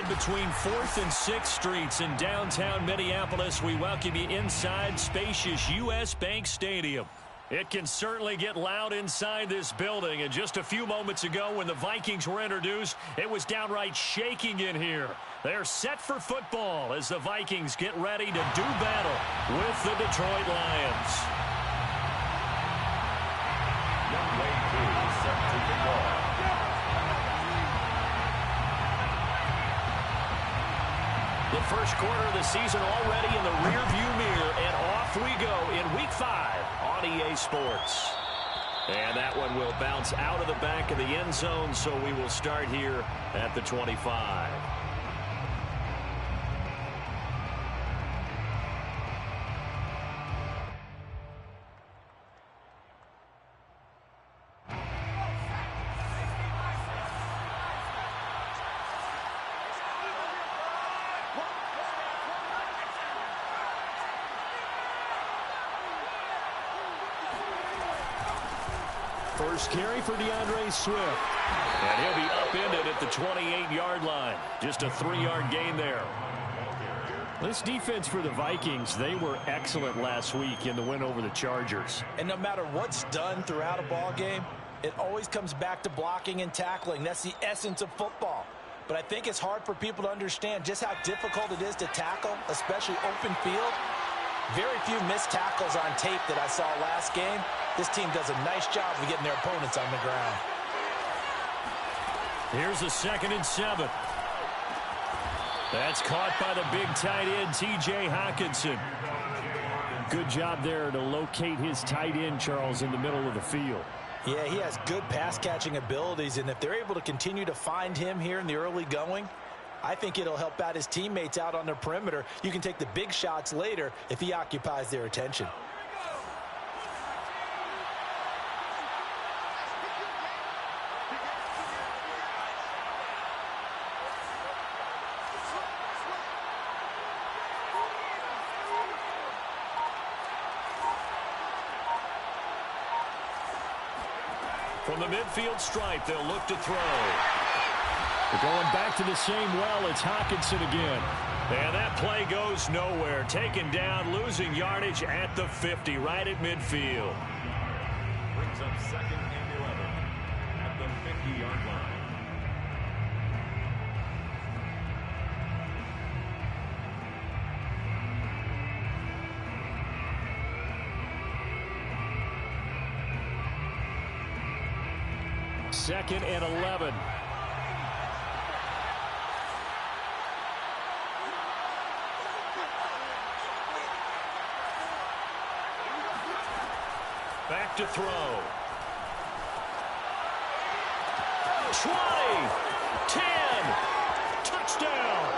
located between 4th and 6th Streets in downtown Minneapolis. We welcome you inside spacious U.S. Bank Stadium. It can certainly get loud inside this building, and just a few moments ago when the Vikings were introduced, it was downright shaking in here. They're set for football as the Vikings get ready to do battle with the Detroit Lions. Young Wade Crew set to kick off. The first quarter of the season already in the rearview mirror, and off we go in Week 5 on EA Sports. And that one will bounce out of the back of the end zone, so we will start here at the 25. First carry for DeAndre Swift. And he'll be upended at the 28-yard line. Just a 3-yard gain there. This defense for the Vikings, they were excellent last week in the win over the Chargers. And no matter what's done throughout a ball game, it always comes back to blocking and tackling. That's the essence of football. But I think it's hard for people to understand just how difficult it is to tackle, especially open field. Very few missed tackles on tape that I saw last game. This team does a nice job of getting their opponents on the ground. Here's a 2nd and 7. That's caught by the big tight end, T.J. Hockenson. Good job there to locate his tight end, Charles, in the middle of the field. Yeah, he has good pass-catching abilities, and if they're able to continue to find him here in the early going, I think it'll help out his teammates out on the perimeter. You can take the big shots later if he occupies their attention. From the midfield stripe, they'll look to throw. They're going back to the same well. It's Hockenson again. And that play goes nowhere. Taken down, losing yardage at the 50, right at midfield. Brings up 2nd and 11 at the 50-yard line. Second and 11. Back to throw. 20, 10, touchdown.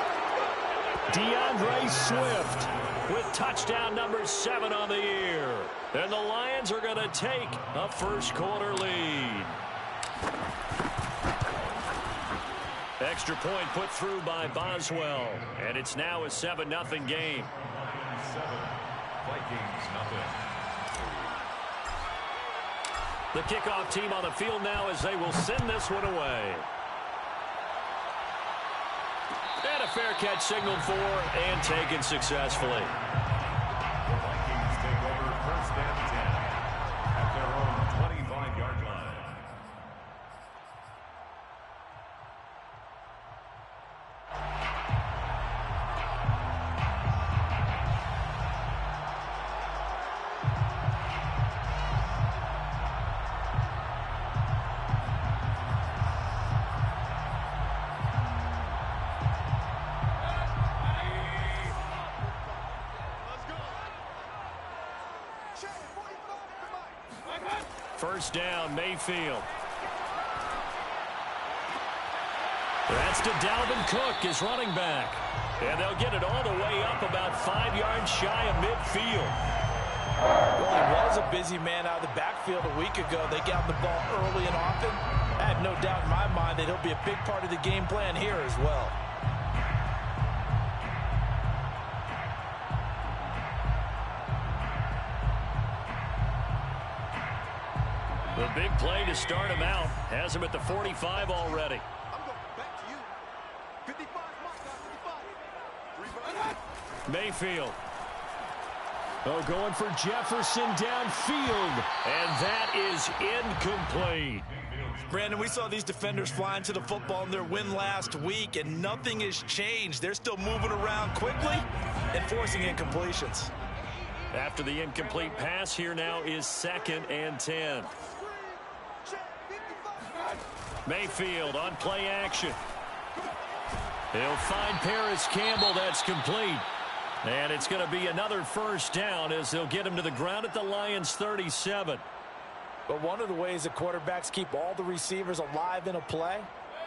DeAndre Swift with touchdown number 7 on the year. And the Lions are going to take a first quarter lead. Extra point put through by Boswell. And it's now a 7-0 game. 7, Vikings nothing. The kickoff team on the field now as they will send this one away. And a fair catch signaled for and taken successfully. The Vikings take over 1st and 10 at their own 25-yard line. First down, Mayfield. That's to Dalvin Cook, his running back. And they'll get it all the way up about 5 yards shy of midfield. Well, he was a busy man out of the backfield a week ago. They got the ball early and often. I have no doubt in my mind that he'll be a big part of the game plan here as well. The big play to start him out has him at the 45 already. Mayfield. Oh, going for Jefferson downfield. And that is incomplete. Brandon, we saw these defenders flying to the football in their win last week, and nothing has changed. They're still moving around quickly and forcing incompletions. After the incomplete pass, here now is 2nd and 10. Mayfield on play action. He'll find Paris Campbell. That's complete. And it's going to be another first down as they'll get him to the ground at the Lions' 37. But one of the ways that quarterbacks keep all the receivers alive in a play,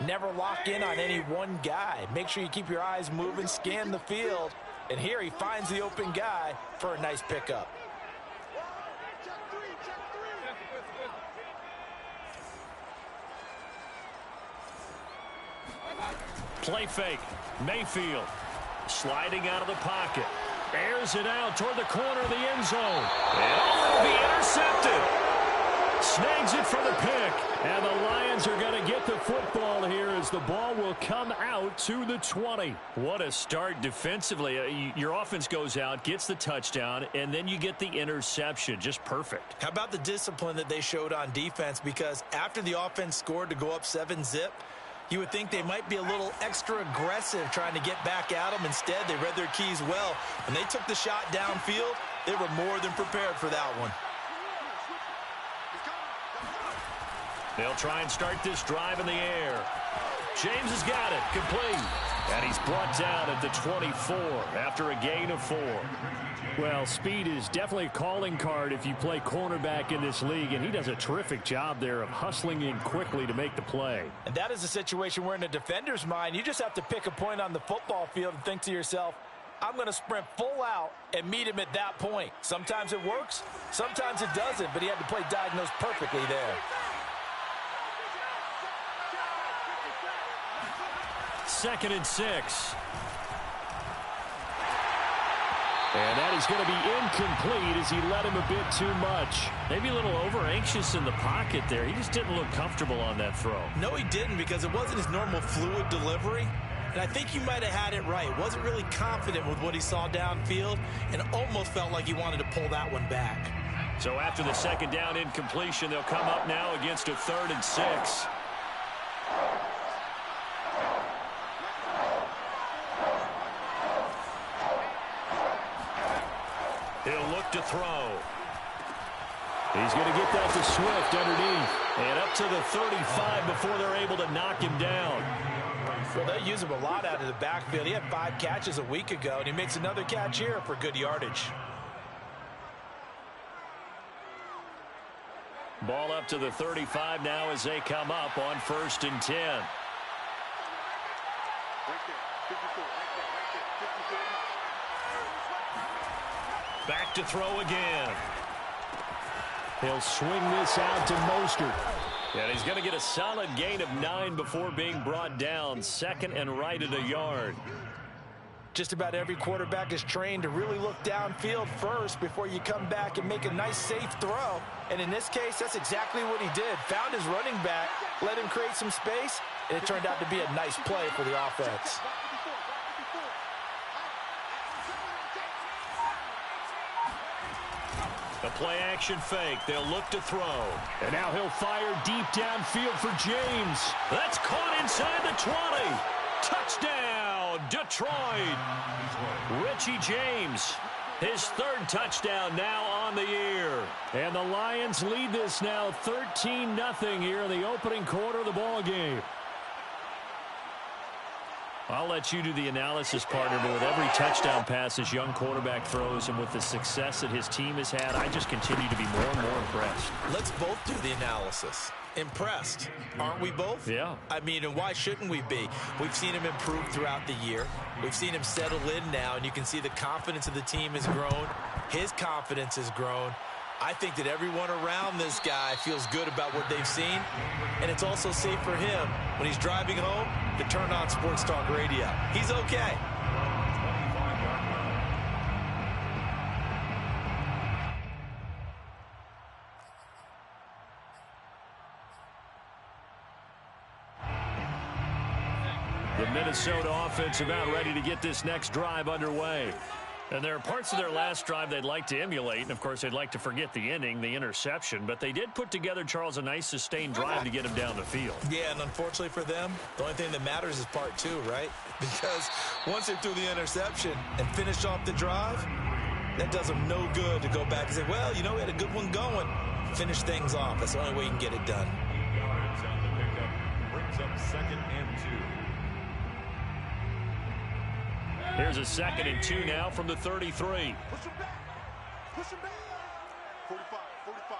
never lock in on any one guy. Make sure you keep your eyes moving, scan the field. And here he finds the open guy for a nice pickup. Play fake. Mayfield sliding out of the pocket. Airs it out toward the corner of the end zone. And it'll be intercepted. Snags it for the pick. And the Lions are going to get the football here as the ball will come out to the 20. What a start defensively. Your offense goes out, gets the touchdown, and then you get the interception. Just perfect. How about the discipline that they showed on defense? Because after the offense scored to go up 7-zip, you would think they might be a little extra aggressive trying to get back at them. Instead, they read their keys well. When they took the shot downfield, they were more than prepared for that one. They'll try and start this drive in the air. James has got it. Complete. And he's brought down at the 24 after a gain of 4. Well, speed is definitely a calling card if you play cornerback in this league, and he does a terrific job there of hustling in quickly to make the play. And that is a situation where in a defender's mind, you just have to pick a point on the football field and think to yourself, I'm going to sprint full out and meet him at that point. Sometimes it works, sometimes it doesn't, but he had to play diagnosed perfectly there. 2nd and 6. And that is going to be incomplete as he led him a bit too much. Maybe a little over-anxious in the pocket there. He just didn't look comfortable on that throw. No, he didn't, because it wasn't his normal fluid delivery. And I think he might have had it right. Wasn't really confident with what he saw downfield and almost felt like he wanted to pull that one back. So after the 2nd down incompletion, they'll come up now against a 3rd and 6. He'll look to throw. He's going to get that to Swift underneath. And up to the 35 before they're able to knock him down. Well, they use him a lot out of the backfield. He had 5 catches a week ago, and he makes another catch here for good yardage. Ball up to the 35 now as they come up on 1st and 10. Back to throw again. He'll swing this out to Mostert. And he's going to get a solid gain of 9 before being brought down. 2nd and right at a yard. Just about every quarterback is trained to really look downfield first before you come back and make a nice, safe throw. And in this case, that's exactly what he did. Found his running back, let him create some space, and it turned out to be a nice play for the offense. The play-action fake. They'll look to throw. And now he'll fire deep downfield for James. That's caught inside the 20. Touchdown, Detroit. Richie James, his 3rd touchdown now on the year. And the Lions lead this now 13-0 here in the opening quarter of the ball game. I'll let you do the analysis, partner, but with every touchdown pass this young quarterback throws and with the success that his team has had, I just continue to be more and more impressed. Let's both do the analysis. Impressed, aren't we both? Yeah. I mean, and why shouldn't we be? We've seen him improve throughout the year. We've seen him settle in now, and you can see the confidence of the team has grown. His confidence has grown. I think that everyone around this guy feels good about what they've seen, and it's also safe for him when he's driving home to turn on Sports Talk Radio. He's okay. The Minnesota offense about ready to get this next drive underway. And there are parts of their last drive they'd like to emulate. And, of course, they'd like to forget the inning, the interception. But they did put together, Charles, a nice sustained drive to get him down the field. Yeah, and unfortunately for them, the only thing that matters is part two, right? Because once they threw the interception and finished off the drive, that does them no good to go back and say, well, you know, we had a good one going. Finish things off. That's the only way you can get it done. Yards on the pickup brings up 2nd and 2. Here's a 2nd and 2 now from the 33. Push him back. Push him back. 45, 45.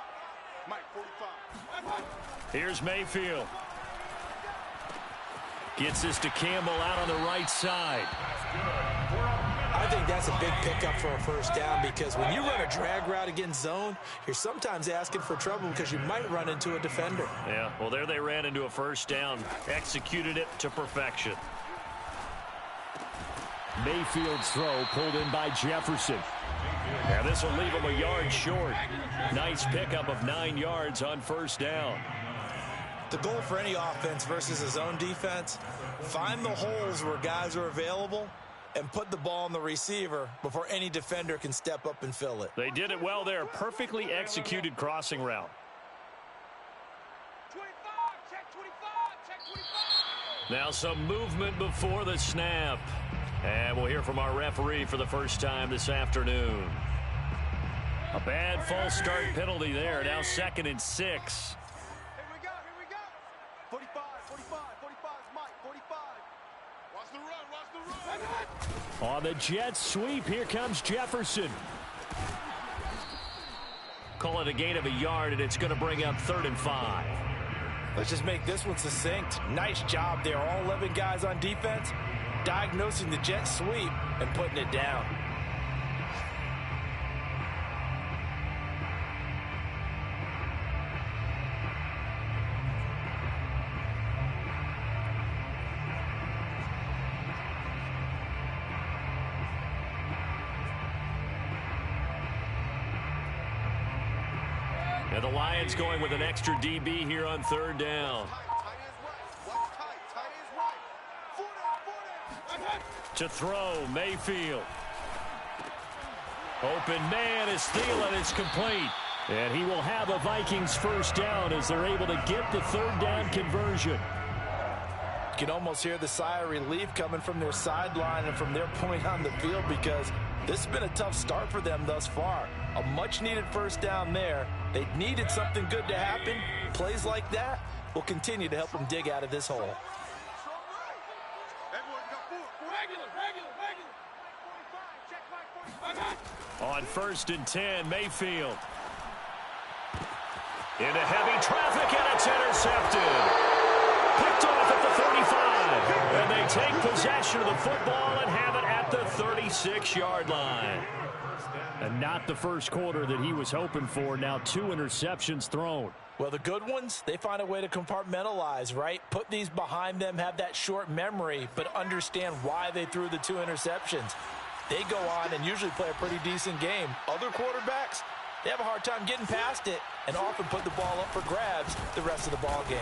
Mike, 45. Here's Mayfield. Gets this to Campbell out on the right side. I think that's a big pickup for a first down because when you run a drag route against zone, you're sometimes asking for trouble because you might run into a defender. Yeah, well, there they ran into a first down. Executed it to perfection. Mayfield's throw pulled in by Jefferson. Now this will leave him a yard short. Nice pickup of 9 yards on first down. The goal for any offense versus a zone defense, find the holes where guys are available and put the ball on the receiver before any defender can step up and fill it. They did it well there. Perfectly executed crossing route. 25, check 25, check 25. Now some movement before the snap. And we'll hear from our referee for the first time this afternoon. A bad false start penalty there. Now 2nd and 6. Here we go, here we go. 45, 45, 45, Mike, 45. Watch the run, watch the run. On the jet sweep, here comes Jefferson. Call it a gain of a yard, and it's going to bring up 3rd and 5. Let's just make this one succinct. Nice job there. All 11 guys on defense diagnosing the jet sweep and putting it down. And the Lions going with an extra DB here on 3rd down. To throw, Mayfield. Open man is Thielen. It's complete. And he will have a Vikings first down as they're able to get the 3rd down conversion. You can almost hear the sigh of relief coming from their sideline and from their point on the field because this has been a tough start for them thus far. A much-needed first down there. They needed something good to happen. Plays like that will continue to help them dig out of this hole. On 1st and 10, Mayfield. Into heavy traffic, and it's intercepted. Picked off at the 35. And they take possession of the football and have it at the 36-yard line. And not the first quarter that he was hoping for. Now 2 interceptions thrown. Well, the good ones, they find a way to compartmentalize, right? Put these behind them, have that short memory, but understand why they threw the 2 interceptions. They go on and usually play a pretty decent game. Other quarterbacks, they have a hard time getting past it and often put the ball up for grabs the rest of the ball game.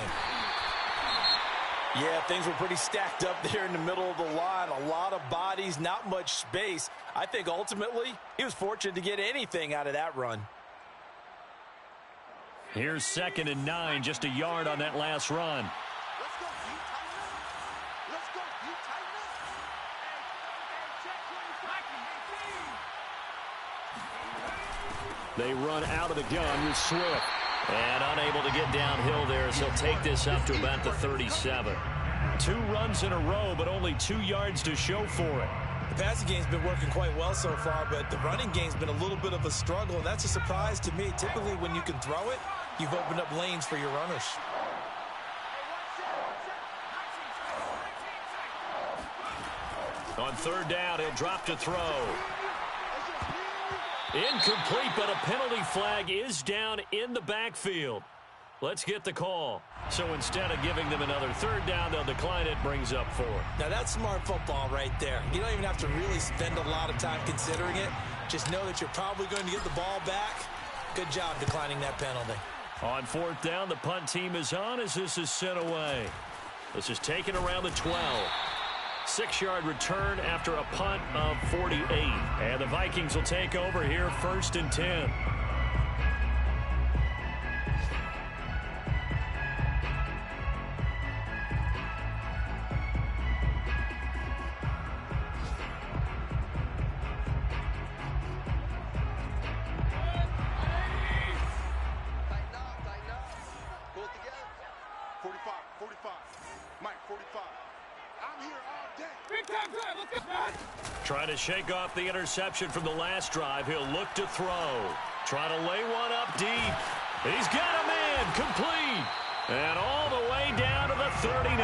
Yeah, things were pretty stacked up there in the middle of the line. A lot of bodies, not much space. I think ultimately he was fortunate to get anything out of that run. Here's 2nd and 9, just a yard on that last run. Let's go, you tighten up. Let's go, you tighten up. They run out of the gun with Swift. And unable to get downhill there as he'll take this up to about the 37. 2 runs in a row, but only 2 yards to show for it. The passing game's been working quite well so far, but the running game's been a little bit of a struggle, and that's a surprise to me. Typically, when you can throw it, you've opened up lanes for your runners. On 3rd down, he'll drop to throw. Incomplete, but a penalty flag is down in the backfield. Let's get the call. So instead of giving them another 3rd down, they'll decline it, brings up 4. Now, that's smart football right there. You don't even have to really spend a lot of time considering it. Just know that you're probably going to get the ball back. Good job declining that penalty. On 4th down, the punt team is on as this is sent away. This is taken around the 12. 6-yard return after a punt of 48. And the Vikings will take over here 1st and 10. Trying to shake off the interception from the last drive. He'll look to throw. Try to lay one up deep. He's got a man complete. And all the way down to the 39.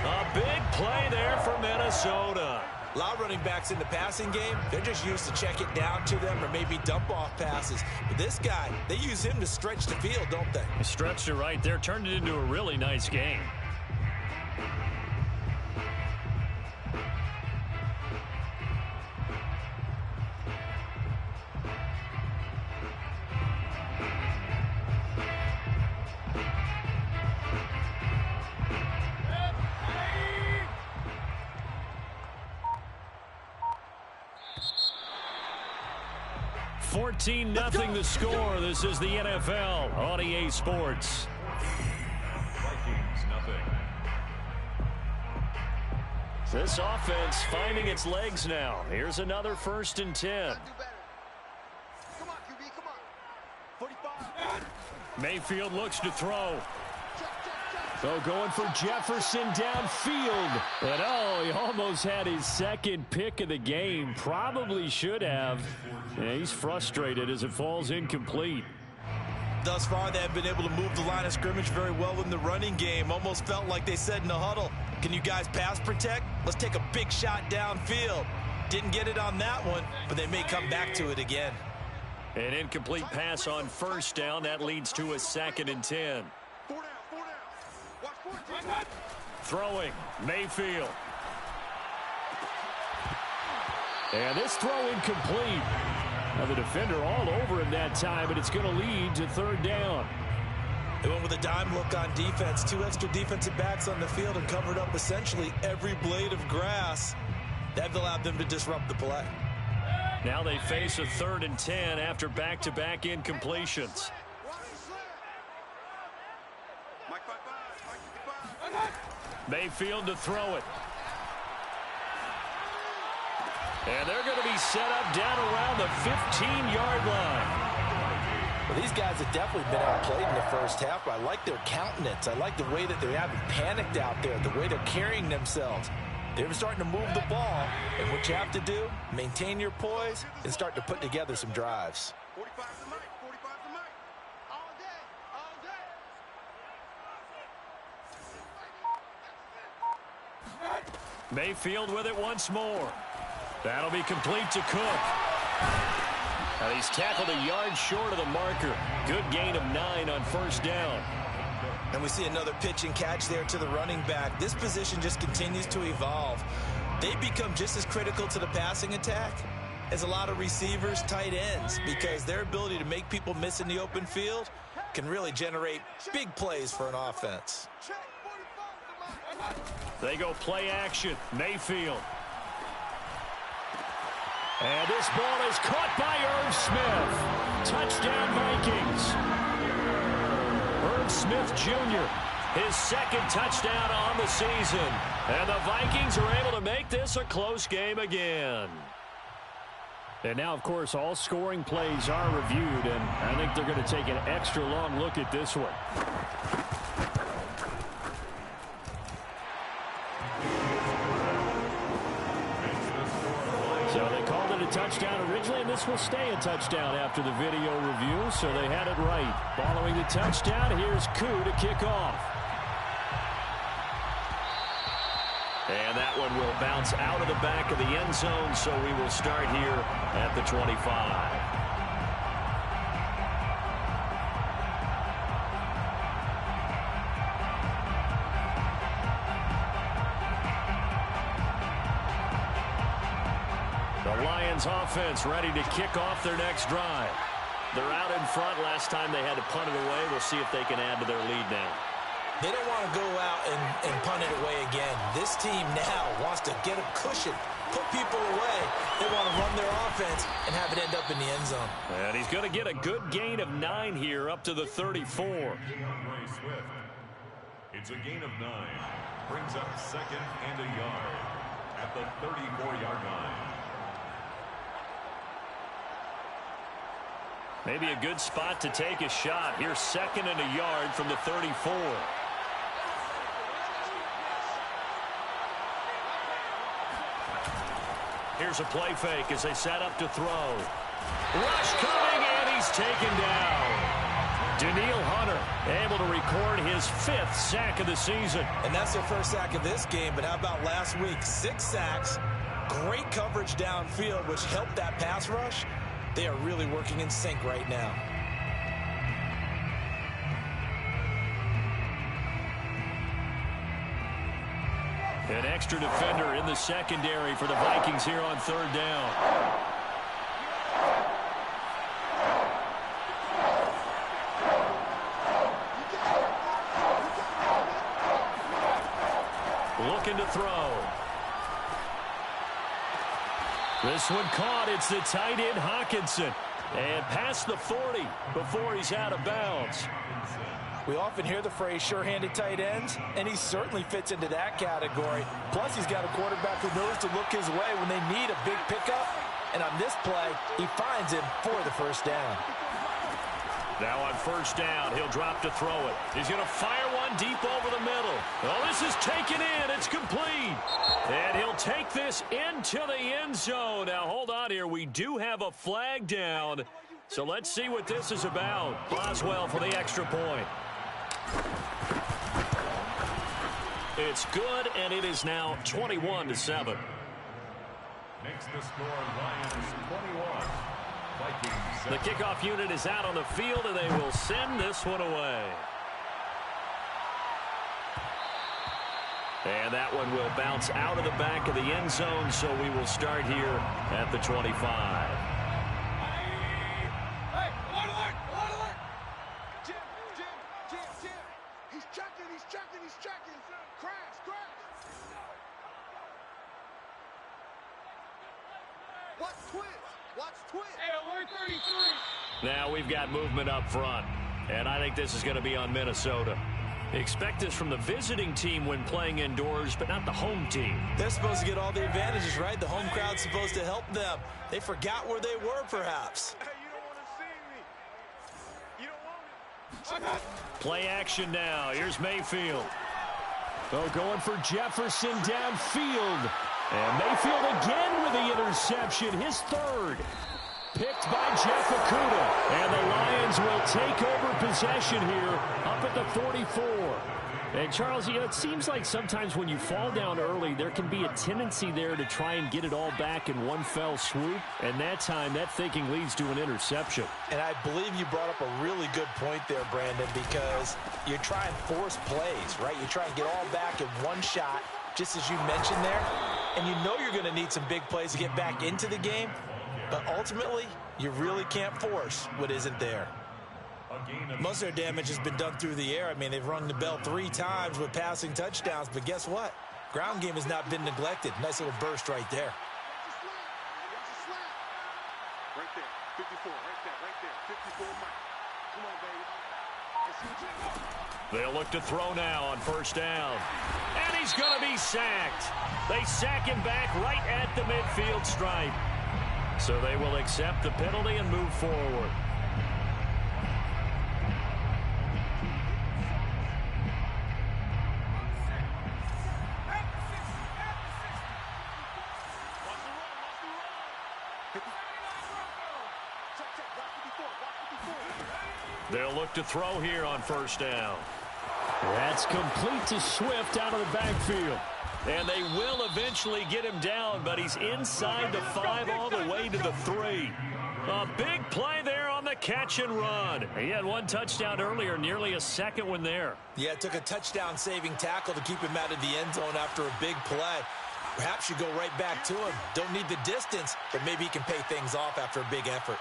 A big play there for Minnesota. A lot of running backs in the passing game, they're just used to check it down to them or maybe dump off passes. But this guy, they use him to stretch the field, don't they? He stretched it right there, turned it into a really nice game. Nothing the score. This is the NFL on EA Sports. Vikings, nothing. This offense finding its legs now. Here's another 1st and 10. Come on, QB, come on. 45. Mayfield looks to throw. So going for Jefferson downfield. But oh, he almost had his 2nd pick of the game. Probably should have. Yeah, he's frustrated as it falls incomplete. Thus far, they have been able to move the line of scrimmage very well in the running game. Almost felt like they said in the huddle, can you guys pass protect? Let's take a big shot downfield. Didn't get it on that one, but they may come back to it again. An incomplete pass on 1st down. That leads to a 2nd and 10. 4 down, 4 down. Watch 14. Throwing, Mayfield. And this throw incomplete. Now the defender all over him that time, but it's going to lead to 3rd down. They went with a dime look on defense. 2 extra defensive backs on the field and covered up essentially every blade of grass. That allowed them to disrupt the play. Now they face a 3rd and 10 after back-to-back incompletions. Mike 5-5. Mayfield to throw it. And they're going to be set up down around the 15-yard line. Well, these guys have definitely been outplayed in the first half, but I like their countenance. I like the way that they haven't panicked out there, the way they're carrying themselves. They're starting to move the ball, and what you have to do, maintain your poise and start to put together some drives. 45 to Mike, 45 to Mike. All day, all day. Mayfield with it once more. That'll be complete to Cook. Now he's tackled a yard short of the marker. Good gain of 9 on 1st down. And we see another pitch and catch there to the running back. This position just continues to evolve. They become just as critical to the passing attack as a lot of receivers, tight ends, because their ability to make people miss in the open field can really generate big plays for an offense. They go play action. Mayfield. And this ball is caught by Irv Smith. Touchdown, Vikings. Irv Smith Jr., his 2nd touchdown on the season. And the Vikings are able to make this a close game again. And now, of course, all scoring plays are reviewed, and I think they're going to take an extra long look at this one. So they called it a touchdown originally, and this will stay a touchdown after the video review, so they had it right. Following the touchdown, here's Koo to kick off. And that one will bounce out of the back of the end zone, so we will start here at the 25. The Lions offense ready to kick off their next drive. They're out in front. Last time they had to punt it away. We'll see if they can add to their lead now. They don't want to go out and punt it away again. This team now wants to get a cushion, put people away. They want to run their offense and have it end up in the end zone. And he's going to get a good gain of 9 here up to the 34. It's a gain of 9. Brings up 2nd and a yard at the 34-yard line. Maybe a good spot to take a shot. Here's 2nd and a yard from the 34. Here's a play fake as they set up to throw. Rush coming, and he's taken down. Daniil Hunter able to record his 5th sack of the season. And that's their first sack of this game, but how about last week? 6 sacks, great coverage downfield, which helped that pass rush. They are really working in sync right now. An extra defender in the secondary for the Vikings here on 3rd down. Looking to throw. This one caught. It's the tight end Hawkinson. And past the 40 before he's out of bounds. We often hear the phrase sure-handed tight ends, and he certainly fits into that category. Plus, he's got a quarterback who knows to look his way when they need a big pickup. And on this play, he finds him for the first down. Now on 1st down, he'll drop to throw it. He's going to fire one deep over the middle. Oh, this is taken in. It's complete. And he'll take this into the end zone. Now, hold on here. We do have a flag down. So let's see what this is about. Boswell for the extra point. It's good, and it is now 21-7. Makes the score Lions 21. Vikings 7. The kickoff unit is out on the field, and they will send this one away. And that one will bounce out of the back of the end zone, so we will start here at the 25. He's checking. Crash. Watch twist. Hey, alert 33. Now we've got movement up front, and I think this is going to be on Minnesota. Expect this from the visiting team when playing indoors, but not the home team. They're supposed to get all the advantages, right? The home crowd's supposed to help them. They forgot where they were, perhaps. Hey, you don't want to see me. You don't want me. Play action now. Here's Mayfield. Oh, going for Jefferson downfield. And Mayfield again with the interception, his 3rd. Picked by Jeff Okudah. And the Lions will take over possession here up at the 44. And, Charles, you know, it seems like sometimes when you fall down early, there can be a tendency there to try and get it all back in one fell swoop. And that time, that thinking leads to an interception. And I believe you brought up a really good point there, Brandon, because you try and force plays, right? You try and get all back in one shot, just as you mentioned there. And you know you're going to need some big plays to get back into the game. But ultimately, you really can't force what isn't there. Most of their damage has been done through the air. I mean, they've rung the bell 3 times with passing touchdowns. But guess what? Ground game has not been neglected. Nice little burst right there. Right there. 54. Right there. 54. Come on, baby. They'll look to throw now on 1st down. And he's going to be sacked. They sack him back right at the midfield stripe. So they will accept the penalty and move forward. They'll look to throw here on 1st down. That's complete to Swift out of the backfield. And they will eventually get him down, but he's inside the 5 all the way to the 3. A big play there on the catch and run. He had 1 touchdown earlier, nearly a 2nd one there. Yeah, it took a touchdown-saving tackle to keep him out of the end zone after a big play. Perhaps you go right back to him. Don't need the distance, but maybe he can pay things off after a big effort.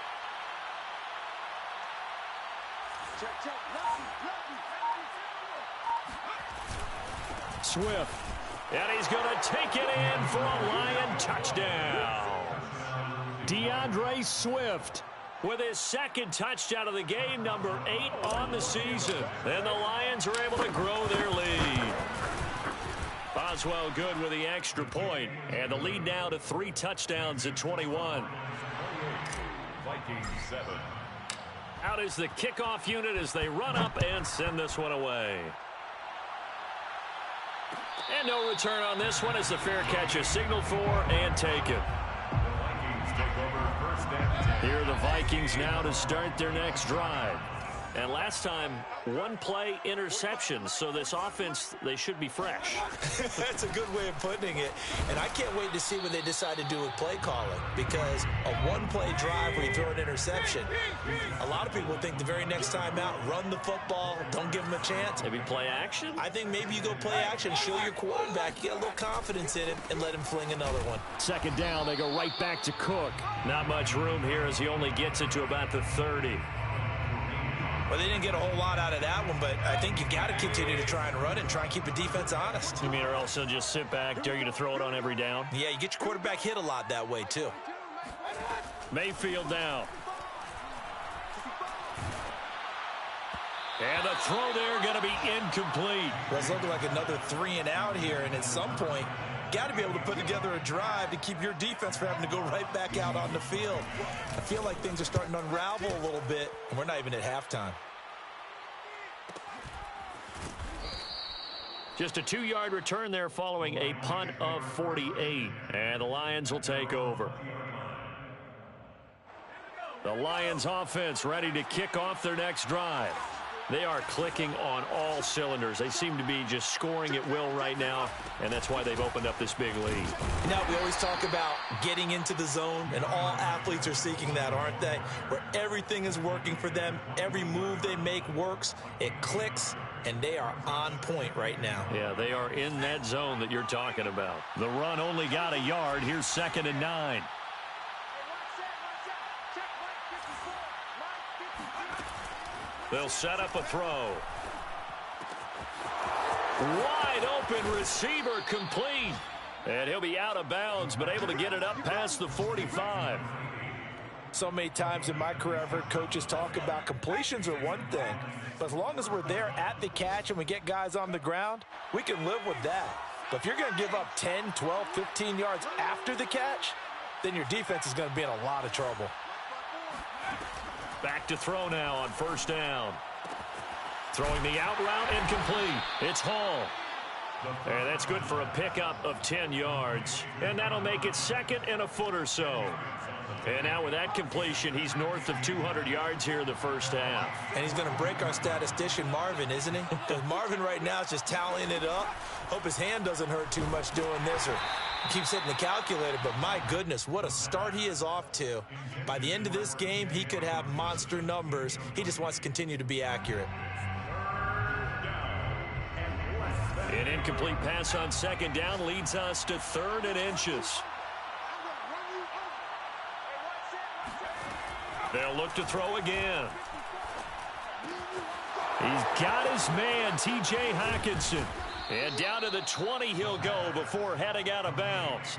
Swift And he's going to take it in for a Lion touchdown. DeAndre Swift with his second touchdown of the game, number 8 on the season. And the Lions are able to grow their lead. Boswell good with the extra point. And the lead now to 3 touchdowns at 21. Vikings 7. Out is the kickoff unit as they run up and send this one away. And no return on this one as the fair catch is signaled for and taken. The Vikings take over first and 10. Here are the Vikings now to start their next drive. And last time, 1-play interception. So this offense, they should be fresh. That's a good way of putting it. And I can't wait to see what they decide to do with play calling. Because a 1-play drive where you throw an interception, a lot of people think the very next time out, run the football, don't give them a chance. Maybe play action? I think maybe you go play action, show your quarterback, you get a little confidence in him, and let him fling another one. Second down, they go right back to Cook. Not much room here as he only gets it to about the 30. Well, they didn't get a whole lot out of that one, but I think you got to continue to try and run and try and keep the defense honest. You mean or else they'll just sit back, dare you to throw it on every down? Yeah, you get your quarterback hit a lot that way, too. Mayfield down. And the throw there going to be incomplete. Well, it's looking like another 3 and out here, and at some point, got to be able to put together a drive to keep your defense from having to go right back out on the field. I feel like things are starting to unravel a little bit, and we're not even at halftime. Just a 2-yard return there following a punt of 48. And the Lions will take over. The Lions offense ready to kick off their next drive. They are clicking on all cylinders. They seem to be just scoring at will right now, and that's why they've opened up this big lead. Now, we always talk about getting into the zone, and all athletes are seeking that, aren't they? Where everything is working for them, every move they make works, it clicks, and they are on point right now. Yeah, they are in that zone that you're talking about. The run only got a yard. Here's 2nd and 9. They'll set up a throw. Wide open receiver complete. And he'll be out of bounds, but able to get it up past the 45. So many times in my career, I've heard coaches talk about completions are one thing. But as long as we're there at the catch and we get guys on the ground, we can live with that. But if you're going to give up 10, 12, 15 yards after the catch, then your defense is going to be in a lot of trouble. Back to throw now on 1st down. Throwing the out route incomplete. It's Hall. And that's good for a pickup of 10 yards. And that'll make it 2nd and a foot or so. And now with that completion, he's north of 200 yards here in the first half. And he's going to break our statistician, Marvin, isn't he? Because Marvin right now is just tallying it up. Hope his hand doesn't hurt too much doing this or keeps hitting the calculator. But my goodness, what a start he is off to. By the end of this game, he could have monster numbers. He just wants to continue to be accurate. An incomplete pass on 2nd down leads us to 3rd and inches. They'll look to throw again. He's got his man, T.J. Hockenson. And down to the 20 he'll go before heading out of bounds.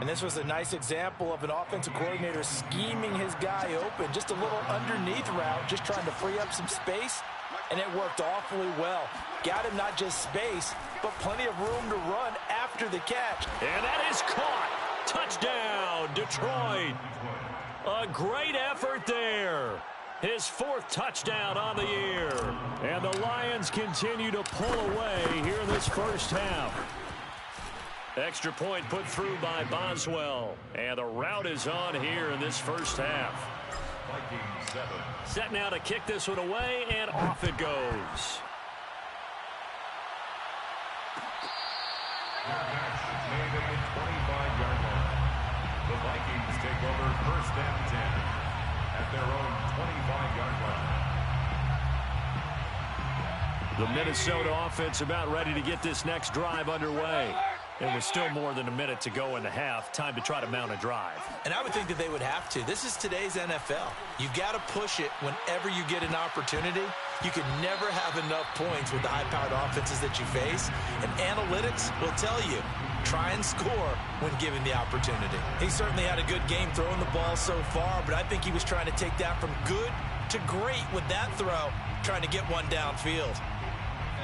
And this was a nice example of an offensive coordinator scheming his guy open. Just a little underneath route, just trying to free up some space. And it worked awfully well. Got him not just space, but plenty of room to run after the catch. And that is caught. Touchdown, Detroit. A great effort there. His 4th touchdown on the year. And the Lions continue to pull away here in this first half. Extra point put through by Boswell. And the route is on here in this first half. Vikings 7. Set now to kick this one away, and off it goes. Made at the 25-yard line. The Vikings take over 1st and 10 at their own 25-yard line. The Minnesota offense about ready to get this next drive underway. And with still more than a minute to go in the half, time to try to mount a drive. And I would think that they would have to. This is today's NFL. You got to push it whenever you get an opportunity. You can never have enough points with the high-powered offenses that you face, and analytics will tell you, try and score when given the opportunity. He certainly had a good game throwing the ball so far, but I think he was trying to take that from good to great with that throw, trying to get one downfield.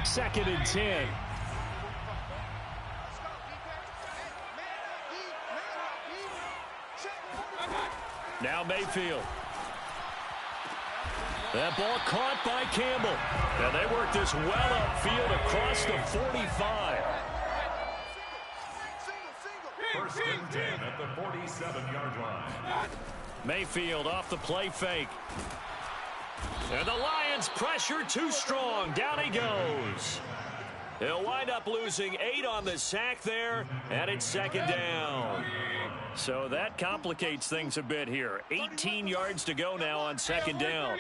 2nd and 10. Now Mayfield. That ball caught by Campbell. And they work this well upfield across the 45. 1st and 10 at the 47-yard line. Mayfield off the play fake. And the Lions pressure too strong. Down he goes. He'll wind up losing 8 on the sack there, and it's 2nd down. So that complicates things a bit here. 18 yards to go now on 2nd down.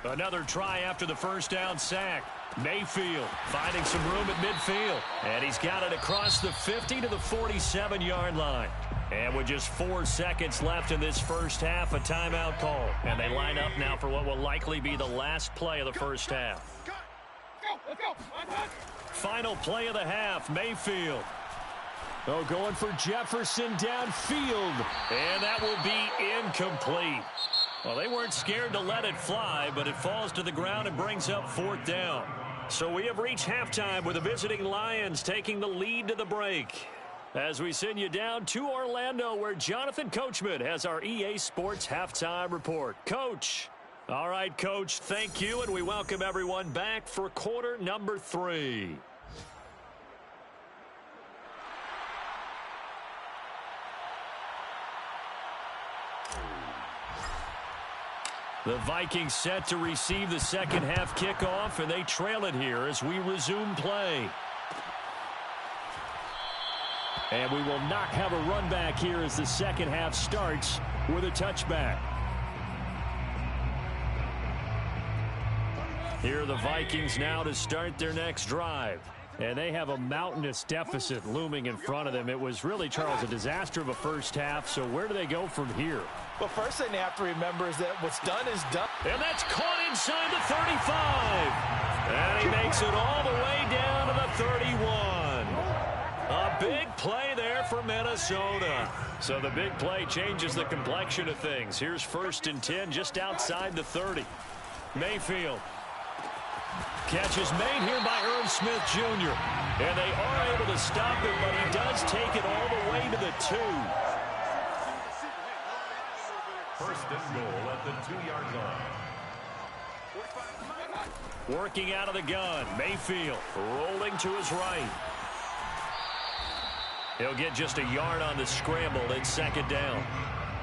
Another try after the 1st down sack. Mayfield finding some room at midfield. And he's got it across the 50 to the 47-yard line. And with just 4 seconds left in this first half, a timeout call. And they line up now for what will likely be the last play of the first half. Final play of the half, Mayfield. Oh, going for Jefferson downfield. And that will be incomplete. Well, they weren't scared to let it fly, but it falls to the ground and brings up 4th down. So we have reached halftime with the visiting Lions taking the lead to the break. As we send you down to Orlando, where Jonathan Coachman has our EA Sports halftime report. Coach. All right, Coach, thank you, and we welcome everyone back for quarter number 3. The Vikings set to receive the second half kickoff, and they trail it here as we resume play. And we will not have a run back here as the second half starts with a touchback. Here are the Vikings now to start their next drive. And they have a mountainous deficit looming in front of them. It was really, Charles, a disaster of a first half. So where do they go from here? Well, first thing they have to remember is that what's done is done. And that's caught inside the 35. And he makes it all the way down to the 31. A big play there for Minnesota. So the big play changes the complexion of things. Here's 1st and 10 just outside the 30. Mayfield. Catch is made here by Irv Smith Jr. And they are able to stop it, but he does take it all the way to the 2. 1st and goal at the 2-yard line. Working out of the gun. Mayfield rolling to his right. He'll get just a yard on the scramble. It's 2nd down.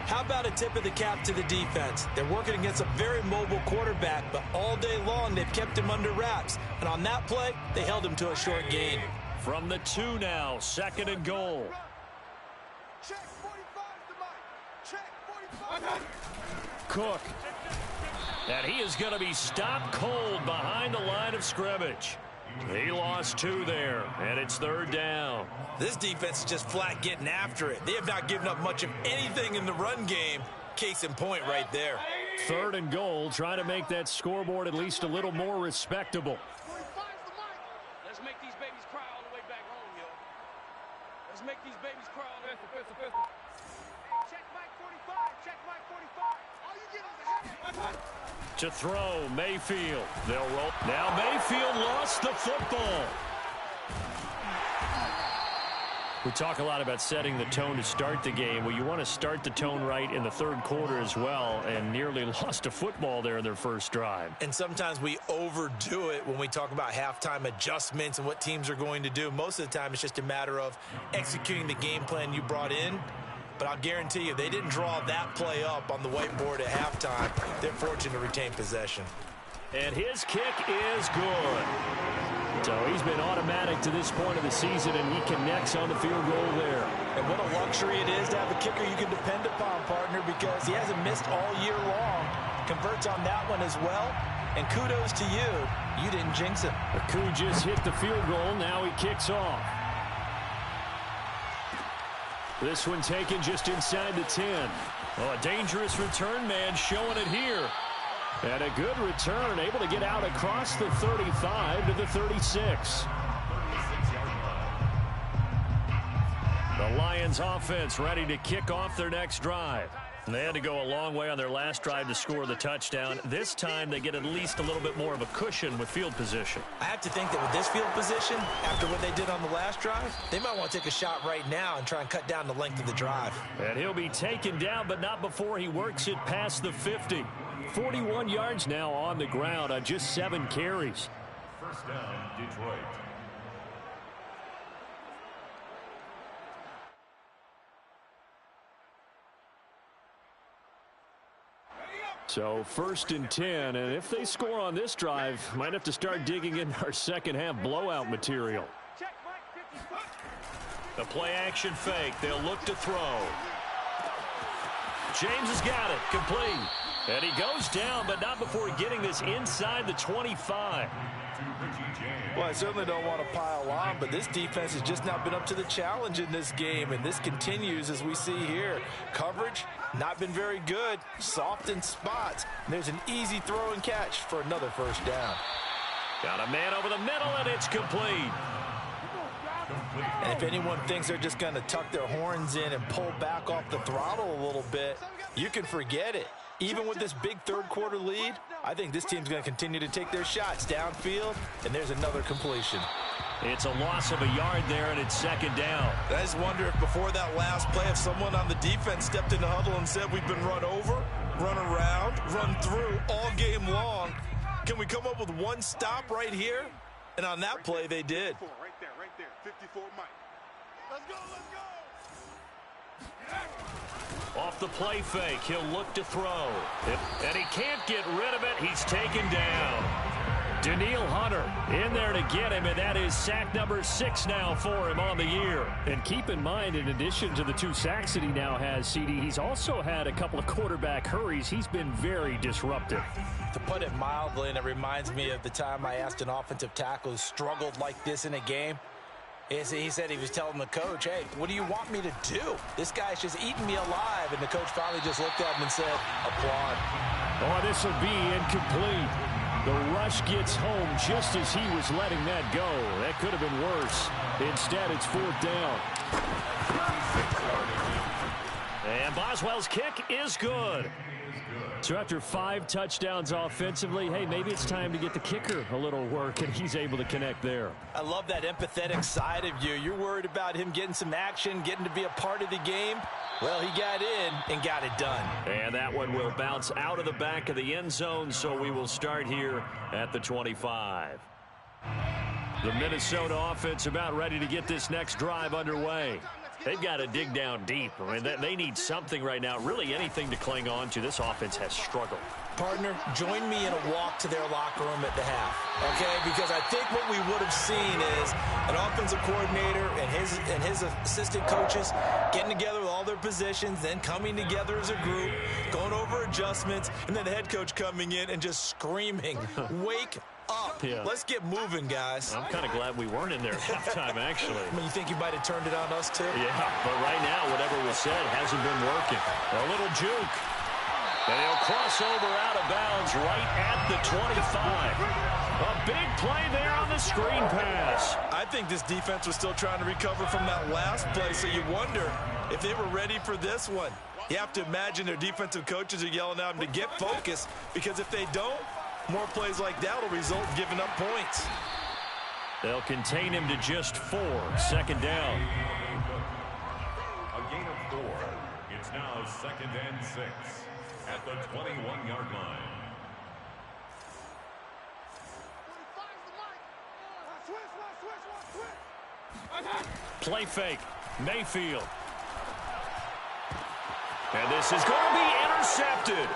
How about a tip of the cap to the defense? They're working against a very mobile quarterback, but all day long they've kept him under wraps. And on that play, they held him to a short gain. From the 2 now, 2nd and goal. Check 45 to Mike. Check 45. Cook. And he is going to be stopped cold behind the line of scrimmage. He lost 2 there, and it's 3rd down. This defense is just flat getting after it. They have not given up much of anything in the run game. Case in point right there. 3rd and goal, trying to make that scoreboard at least a little more respectable. Let's make these babies cry all the way back home, yo. Let's make these babies cry all the way back home. Check Mike 45. Check Mike 45. All you get is a headache. To throw, Mayfield. They'll roll. Now Mayfield lost the football. We talk a lot about setting the tone to start the game. Well, you want to start the tone right in the 3rd quarter as well, and nearly lost a football there in their first drive. And sometimes we overdo it when we talk about halftime adjustments and what teams are going to do. Most of the time, it's just a matter of executing the game plan you brought in. But I'll guarantee you, they didn't draw that play up on the whiteboard at halftime. They're fortunate to retain possession. And his kick is good. So he's been automatic to this point of the season, and he connects on the field goal there. And what a luxury it is to have a kicker you can depend upon, partner, because he hasn't missed all year long. Converts on that one as well. And kudos to you. You didn't jinx him. Aku just hit the field goal. Now he kicks off. This one taken just inside the 10. Oh, a dangerous return man showing it here. And a good return, able to get out across the 35 to the 36. The Lions offense ready to kick off their next drive. They had to go a long way on their last drive to score the touchdown. This time they get at least a little bit more of a cushion with field position. I have to think that with this field position, after what they did on the last drive, they might want to take a shot right now and try and cut down the length of the drive. And he'll be taken down, but not before he works it past the 50. 41 yards now on the ground on just 7 carries. First down, Detroit. So 1st and 10, and if they score on this drive, might have to start digging in our second half blowout material. The play action fake. They'll look to throw. James has got it. Complete. And he goes down, but not before getting this inside the 25. Well, I certainly don't want to pile on, but this defense has just not been up to the challenge in this game, and this continues as we see here. Coverage, not been very good, soft in spots. And there's an easy throw and catch for another first down. Got a man over the middle, and it's complete. And if anyone thinks they're just going to tuck their horns in and pull back off the throttle a little bit, you can forget it. Even with this big third-quarter lead, I think this team's going to continue to take their shots downfield, and there's another completion. It's a loss of a yard there, and it's 2nd down. I just wonder if before that last play, if someone on the defense stepped in the huddle and said, we've been run over, run around, run through all game long. Can we come up with one stop right here? And on that play, they did. Right there. 54 Mike. Let's go. Off the play fake, he'll look to throw. And he can't get rid of it. He's taken down. Daniil Hunter in there to get him, and that is sack number 6 now for him on the year. And keep in mind, in addition to the 2 sacks that he now has, CD, he's also had a couple of quarterback hurries. He's been very disruptive. To put it mildly, and it reminds me of the time I asked an offensive tackle who struggled like this in a game. He said he was telling the coach, hey, what do you want me to do? This guy's just eating me alive. And the coach finally just looked at him and said, applaud. Oh, this will be incomplete. The rush gets home just as he was letting that go. That could have been worse. Instead, it's 4th down. And Boswell's kick is good. So after 5 touchdowns offensively, hey, maybe it's time to get the kicker a little work, and he's able to connect there. I love that empathetic side of you. You're worried about him getting some action, getting to be a part of the game. Well, he got in and got it done. And that one will bounce out of the back of the end zone, so we will start here at the 25. The Minnesota offense about ready to get this next drive underway. They've got to dig down deep. I mean, they need something right now, really anything to cling on to. This offense has struggled. Partner, join me in a walk to their locker room at the half, okay? Because I think what we would have seen is an offensive coordinator and his assistant coaches getting together with all their positions, then coming together as a group, going over adjustments, and then the head coach coming in and just screaming, wake up. Yeah. Let's get moving, guys. I'm kind of glad we weren't in there at halftime, actually. I mean, you think you might have turned it on us, too? Yeah, but right now, whatever was said hasn't been working. A little juke. And he'll cross over out of bounds right at the 25. A big play there on the screen pass. I think this defense was still trying to recover from that last play, so you wonder if they were ready for this one. You have to imagine their defensive coaches are yelling at them to get focused, because if they don't, more plays like that will result in giving up points. They'll contain him to just 4. 2nd down. A gain of 4. It's now 2nd and 6 at the 21-yard line. Play fake. Mayfield. And this is going to be intercepted.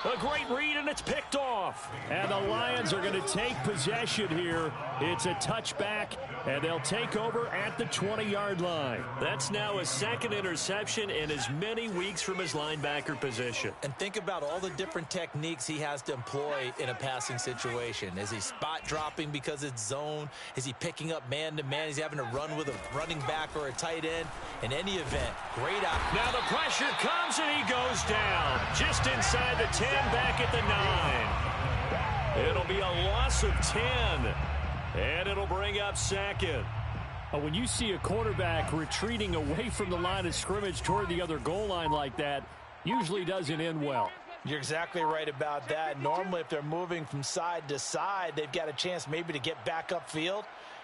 A great read, and it's picked off. And the Lions are going to take possession here. It's a touchback, and they'll take over at the 20-yard line. That's now a 2nd interception in as many weeks from his linebacker position. And think about all the different techniques he has to employ in a passing situation. Is he spot dropping because it's zone? Is he picking up man-to-man? Is he having to run with a running back or a tight end? In any event, great out. Now the pressure comes, and he goes down just inside the 10. and back at the 9. It'll be a loss of 10, and it'll bring up second. When you see a quarterback retreating away from the line of scrimmage toward the other goal line like that, usually doesn't end well. You're exactly right about that. Normally, if they're moving from side to side, they've got a chance maybe to get back upfield.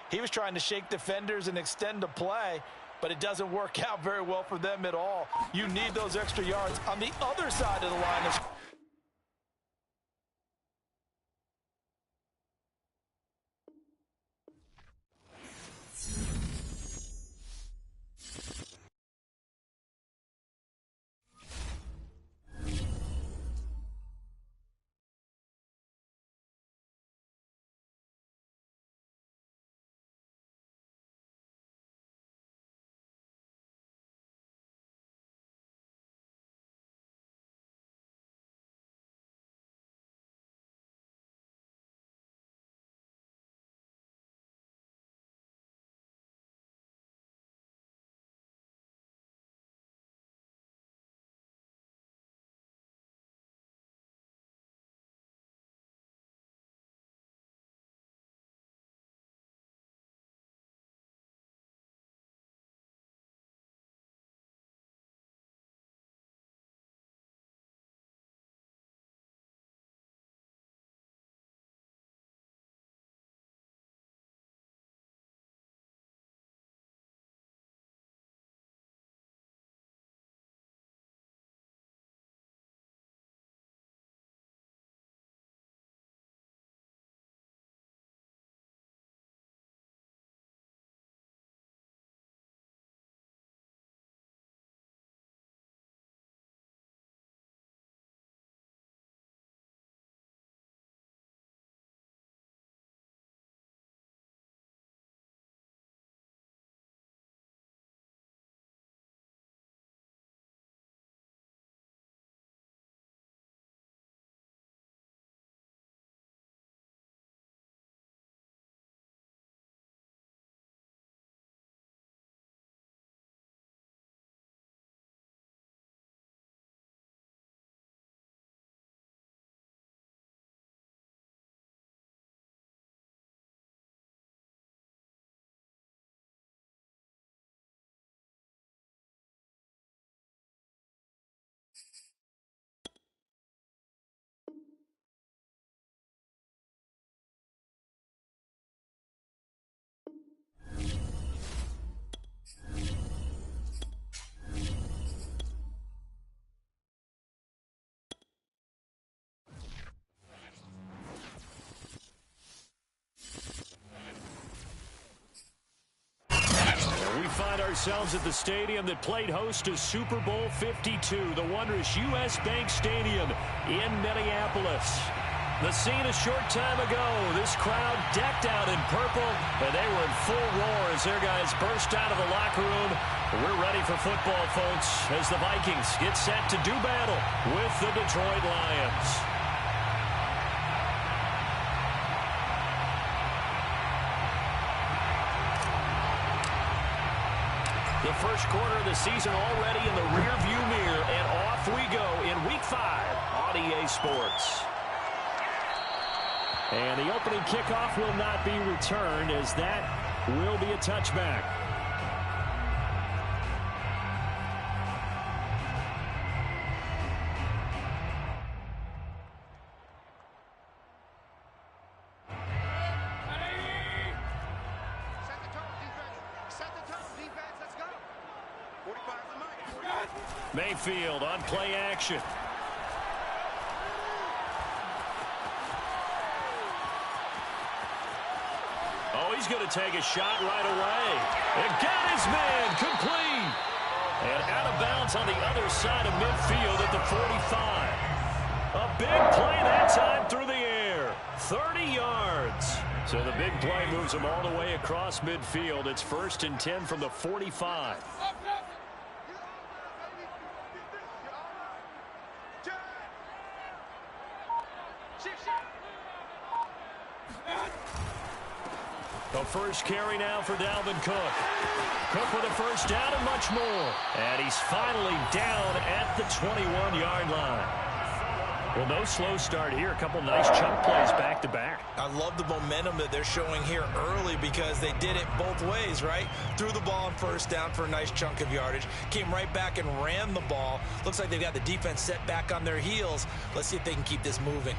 He was trying to shake defenders and extend the play, but it doesn't work out very well for them at all. You need those extra yards on the other side of the line of scrimmage. Find ourselves at the stadium that played host to Super Bowl 52, the wondrous U.S. Bank Stadium in Minneapolis. The scene a short time ago, this crowd decked out in purple, and they were in full roar as their guys burst out of the locker room. We're ready for football, folks, as the Vikings get set to do battle with the Detroit Lions. The first quarter of the season already in the rearview mirror, and off we go in Week 5 on EA Sports. And the opening kickoff will not be returned, as that will be a touchback. Mayfield on play action. Oh, he's going to take a shot right away. And got his man complete. And out of bounds on the other side of midfield at the 45. A big play that time through the air. 30 yards. So the big play moves him all the way across midfield. It's 1st and 10 from the 45. The first carry now for Dalvin Cook. Cook with a first down and much more. And he's finally down at the 21-yard line. Well, no slow start here. A couple nice chunk plays back-to-back. I love the momentum that they're showing here early because they did it both ways, right? Threw the ball on first down for a nice chunk of yardage. Came right back and ran the ball. Looks like they've got the defense set back on their heels. Let's see if they can keep this moving.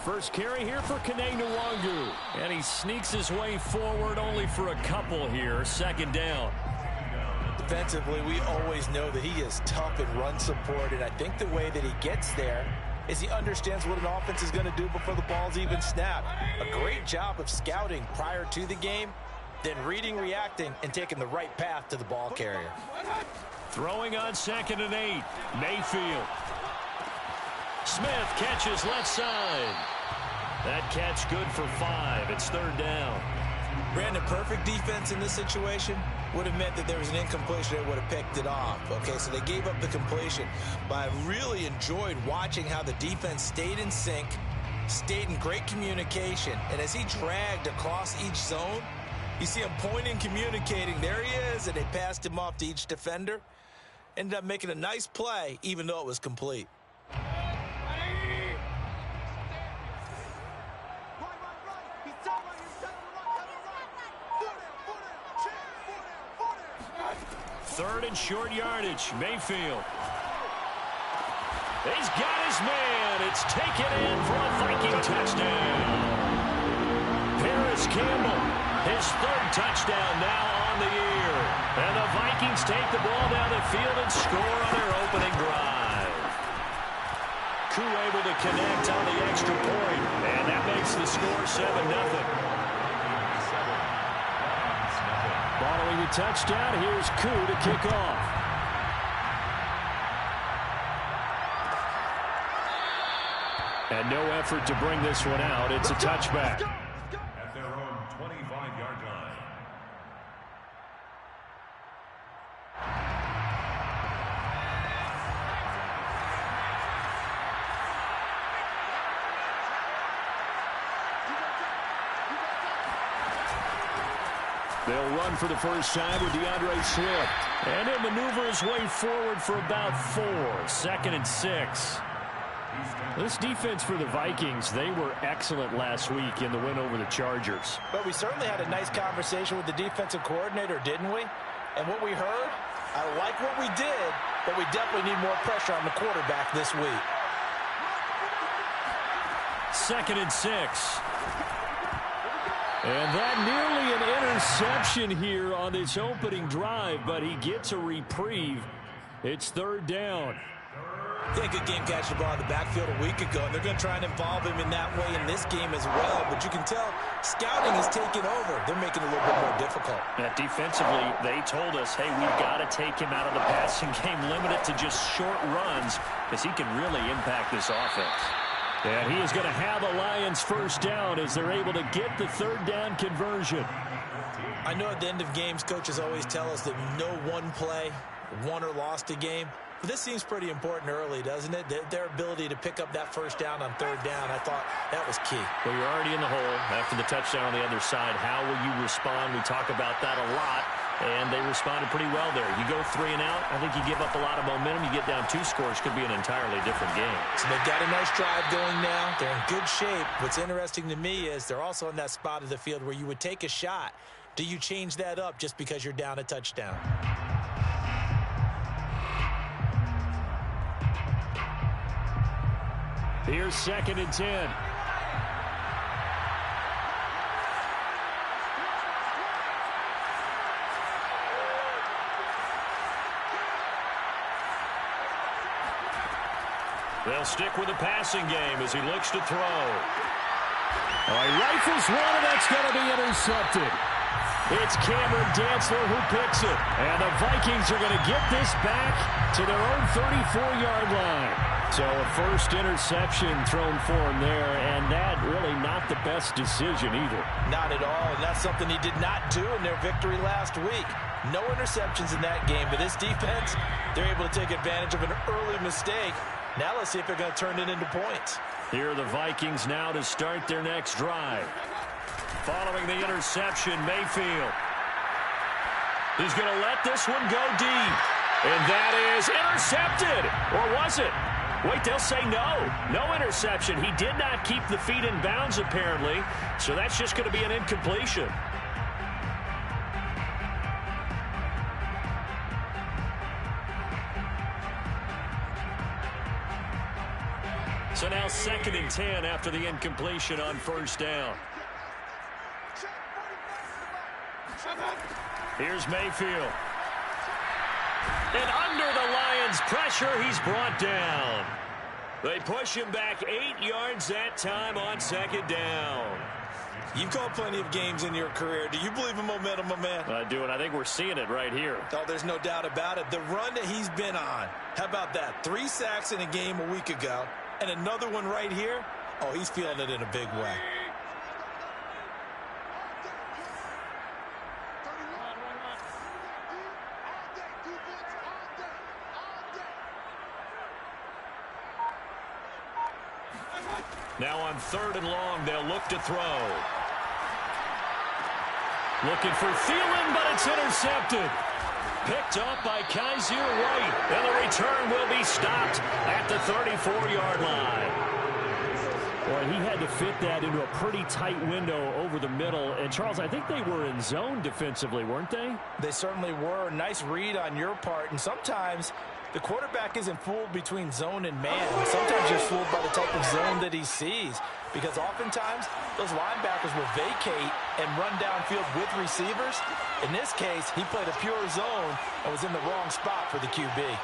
First carry here for Kane-Nwangu. And he sneaks his way forward only for a couple here. Second down. Defensively, we always know that he is tough in run support, and I think the way that he gets there is he understands what an offense is going to do before the ball's even snapped. A great job of scouting prior to the game, then reading, reacting, and taking the right path to the ball carrier. Throwing on 2nd and 8. Mayfield. Smith catches left side. That catch good for 5. It's 3rd down. Brandon, perfect defense in this situation would have meant that there was an incompletion. They would have picked it off. Okay, so they gave up the completion. But I really enjoyed watching how the defense stayed in sync, stayed in great communication. And as he dragged across each zone, you see him pointing, communicating. There he is, and they passed him off to each defender. Ended up making a nice play, even though it was complete. Third and short yardage. Mayfield. He's got his man. It's taken in for a Viking touchdown. Paris Campbell, his 3rd touchdown now on the year. And the Vikings take the ball down the field and score on their opening drive. Koo able to connect on the extra point, and that makes the score 7-0. Following the touchdown, here's Koo to kick off. And no effort to bring this one out. It's a touchback. At their own 25-yard line. They'll run for the first time with DeAndre Swift. And he'll maneuver his way forward for about 4. 2nd and 6. This defense for the Vikings, they were excellent last week in the win over the Chargers. But we certainly had a nice conversation with the defensive coordinator, didn't we? And what we heard, I like what we did, but we definitely need more pressure on the quarterback this week. 2nd and 6. And that nearly an interception here on this opening drive, but he gets a reprieve. It's 3rd down. Yeah, good game catching the ball in the backfield a week ago, and they're going to try and involve him in that way in this game as well. But you can tell scouting is taking over. They're making it a little bit more difficult. Defensively, they told us, hey, we've got to take him out of the passing game, limit it to just short runs, because he can really impact this offense. And he is going to have the Lions first down as they're able to get the 3rd down conversion. I know at the end of games, coaches always tell us that no one play won or lost a game. But this seems pretty important early, doesn't it? Their ability to pick up that first down on 3rd down, I thought that was key. Well, you're already in the hole after the touchdown on the other side. How will you respond? We talk about that a lot, and they responded pretty well there. You go 3 and out, I think you give up a lot of momentum. You get down 2 scores, could be an entirely different game. So they've got a nice drive going now. They're in good shape. What's interesting to me is they're also in that spot of the field where you would take a shot. Do you change that up just because you're down a touchdown? Here's 2nd and 10. They'll stick with the passing game as he looks to throw. All right, rifles one, and that's going to be intercepted. It's Cameron Dantzler who picks it. And the Vikings are going to get this back to their own 34-yard line. So a first interception thrown for him there, and that really not the best decision either. Not at all, and that's something he did not do in their victory last week. No interceptions in that game, but this defense, they're able to take advantage of an early mistake. Now let's see if they're going to turn it into points. Here are the Vikings now to start their next drive. Following the interception, Mayfield. He's going to let this one go deep. And that is intercepted. Or was it? Wait, they'll say no. No interception. He did not keep the feet in bounds, apparently. So that's just going to be an incompletion. So now 2nd and 10 after the incompletion on first down. Here's Mayfield. And under the Lions' pressure, he's brought down. They push him back 8 yards that time on 2nd down. You've called plenty of games in your career. Do you believe in momentum, my man? I do, and I think we're seeing it right here. Oh, there's no doubt about it. The run that he's been on. How about that? 3 sacks in a game a week ago, and another one right here. Oh, he's feeling it in a big way. Now on 3rd and long, they'll look to throw. Looking for Thielen, but it's intercepted. Picked up by Kaiser White. And the return will be stopped at the 34-yard line. Boy, he had to fit that into a pretty tight window over the middle. And, Charles, I think they were in zone defensively, weren't they? They certainly were. Nice read on your part. And sometimes the quarterback isn't fooled between zone and man. Sometimes you're fooled by the type of zone that he sees. Because oftentimes, those linebackers will vacate and run downfield with receivers. In this case, he played a pure zone and was in the wrong spot for the QB.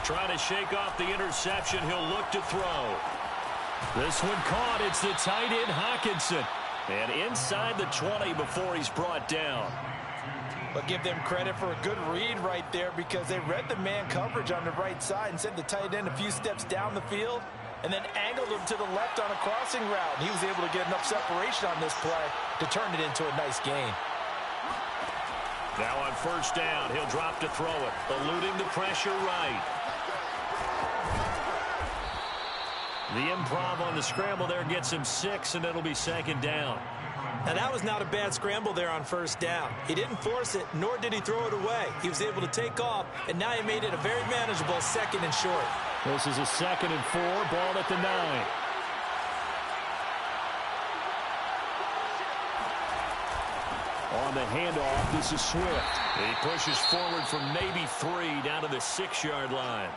Trying to shake off the interception. He'll look to throw. This one caught. It's the tight end, Hawkinson. And inside the 20 before he's brought down. But give them credit for a good read right there because they read the man coverage on the right side and sent the tight end a few steps down the field and then angled him to the left on a crossing route. And he was able to get enough separation on this play to turn it into a nice gain. Now on first down, he'll drop to throw it, eluding the pressure right. The improv on the scramble there gets him 6, and it'll be 2nd down. Now, that was not a bad scramble there on first down. He didn't force it, nor did he throw it away. He was able to take off, and now he made it a very manageable 2nd and short. This is a 2nd and 4, ball at the 9. On the handoff, this is Swift. He pushes forward from maybe 3 down to the 6-yard line.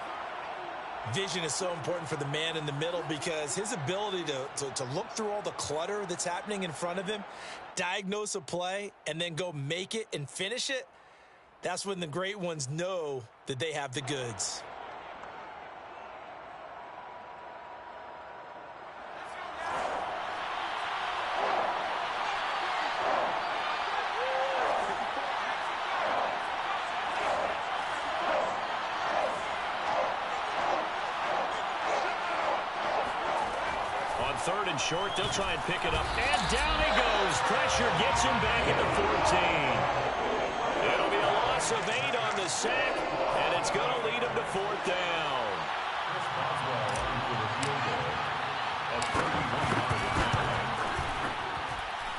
Vision is so important for the man in the middle because his ability to look through all the clutter that's happening in front of him, diagnose a play, and then go make it and finish it, that's when the great ones know that they have the goods. Third and short, they'll try and pick it up. And down he goes. Pressure gets him back at the 14. It'll be a loss of 8 on the sack, and it's going to lead him to 4th down.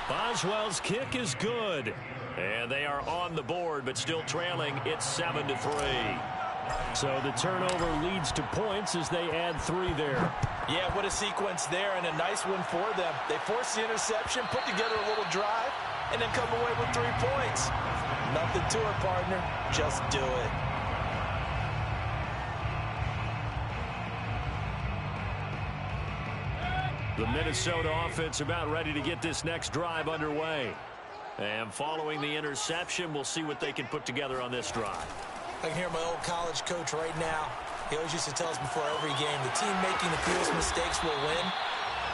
Boswell's kick is good. And they are on the board, but still trailing. It's 7-3. So the turnover leads to points as they add 3 there. Yeah, what a sequence there, and a nice one for them. They force the interception, put together a little drive, and then come away with 3 points. Nothing to it, partner. Just do it. The Minnesota offense about ready to get this next drive underway. And following the interception, we'll see what they can put together on this drive. I can hear my old college coach right now. He always used to tell us before every game, the team making the fewest mistakes will win.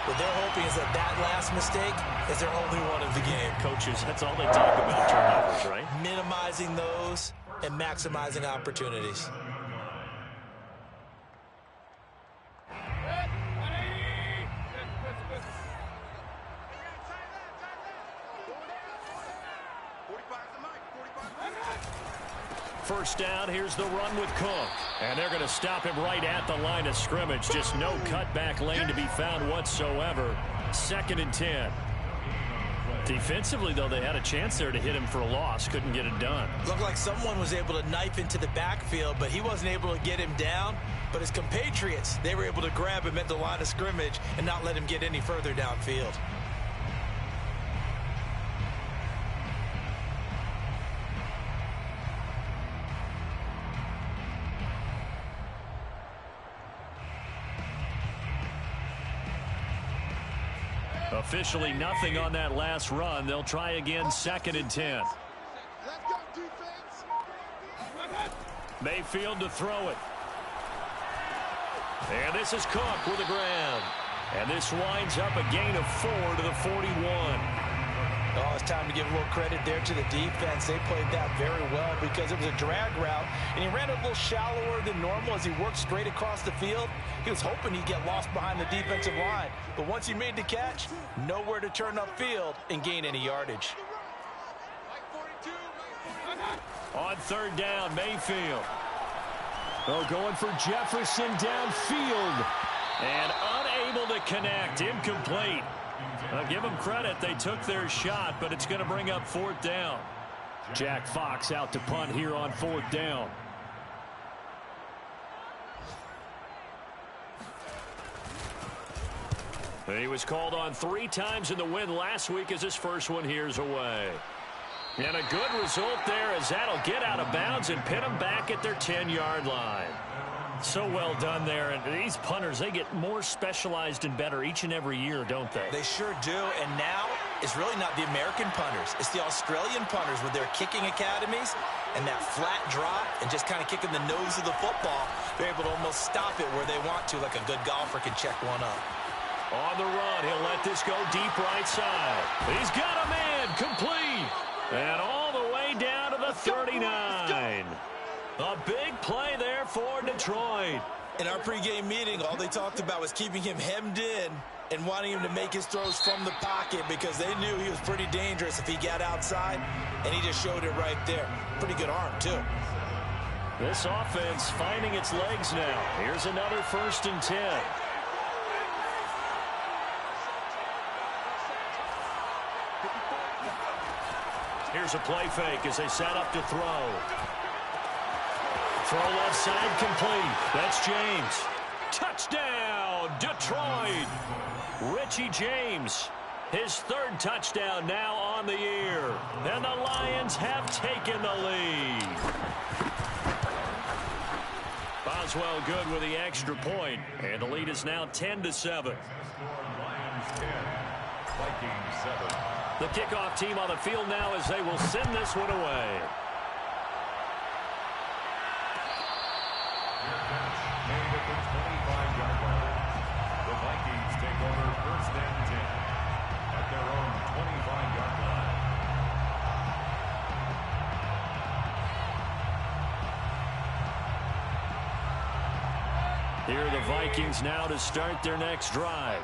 What they're hoping is that last mistake is their only one of the game. Coaches, that's all they talk about, turnovers, right? Minimizing those and maximizing opportunities. first down. Here's the run with Cook. And they're going to stop him right at the line of scrimmage. Just no cutback lane to be found whatsoever. 2nd and 10. Defensively, though, they had a chance there to hit him for a loss. Couldn't get it done. Looked like someone was able to knife into the backfield, but he wasn't able to get him down. But his compatriots, they were able to grab him at the line of scrimmage and not let him get any further downfield. Officially nothing on that last run. They'll try again, 2nd and 10. Let's go, defense. Mayfield to throw it. And this is Cook with the ground. And this winds up a gain of 4 to the 41. Oh, it's time to give a little credit there to the defense. They played that very well because it was a drag route, and he ran a little shallower than normal as he worked straight across the field. He was hoping he'd get lost behind the defensive line, but once he made the catch, nowhere to turn upfield and gain any yardage. On 3rd down, Mayfield. Oh, going for Jefferson downfield. And unable to connect. Incomplete. I'll give them credit. They took their shot, but it's going to bring up 4th down. Jack Fox out to punt here on 4th down. He was called on 3 times in the win last week as his first one here's away. And a good result there as that'll get out of bounds and pin them back at their 10-yard line. So well done there. And these punters, they get more specialized and better each and every year, don't they? They sure do. And now it's really not the American punters. It's the Australian punters with their kicking academies and that flat drop and just kind of kicking the nose of the football. They're able to almost stop it where they want to, like a good golfer can check one up. On the run, he'll let this go deep right side. He's got a man, complete. And all the way down to the 39. A big play there for Detroit. In our pregame meeting, all they talked about was keeping him hemmed in and wanting him to make his throws from the pocket because they knew he was pretty dangerous if he got outside, and he just showed it right there. Pretty good arm, too. This offense finding its legs now. Here's another 1st and 10. Here's a play fake as they set up to throw. Throw left side complete. That's James. Touchdown, Detroit. Richie James, his 3rd touchdown now on the year. And the Lions have taken the lead. Boswell good with the extra point. And the lead is now 10-7. Lions 10, Vikings 7. The kickoff team on the field now as they will send this one away. Made at the 25-yard line. The Vikings take over 1st and 10 at their own 25-yard line. Here are the Vikings now to start their next drive.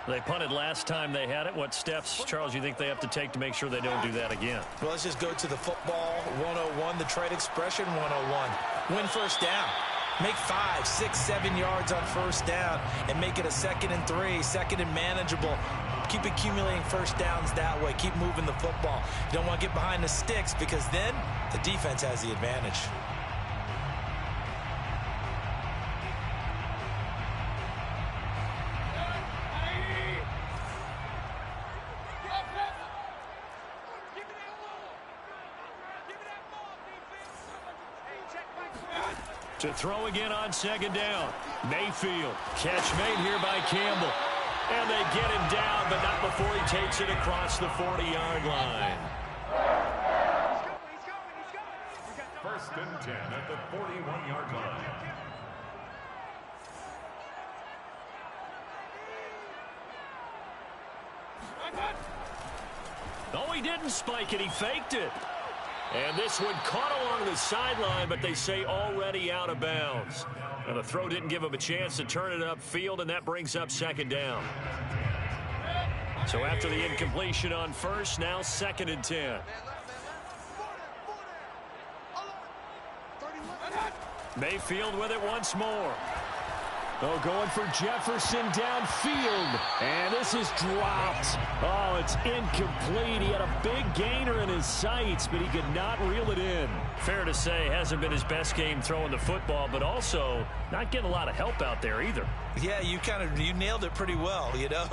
They punted last time they had it. What steps, Charles, you think they have to take to make sure they don't do that again? Well, let's just go to the football 101, the trade expression 101. Win 1st down. Make 5, 6, 7 yards on 1st down and make it a 2nd and 3, 2nd and manageable. Keep accumulating 1st downs that way. Keep moving the football. You don't want to get behind the sticks because then the defense has the advantage. To throw again on 2nd down. Mayfield. Catch made here by Campbell. And they get him down, but not before he takes it across the 40-yard line. 1st and 10 at the 41-yard line. No, he didn't spike it. He faked it. And this one caught along the sideline, but they say already out of bounds. And the throw didn't give him a chance to turn it upfield, and that brings up 2nd down. So after the incompletion on 1st, now 2nd and 10. Mayfield with it once more. Oh, going for Jefferson downfield. And this is dropped. Oh, it's incomplete. He had a big gainer in his sights, but he could not reel it in. Fair to say, hasn't been his best game throwing the football, but also not getting a lot of help out there either. Yeah, you nailed it pretty well, you know.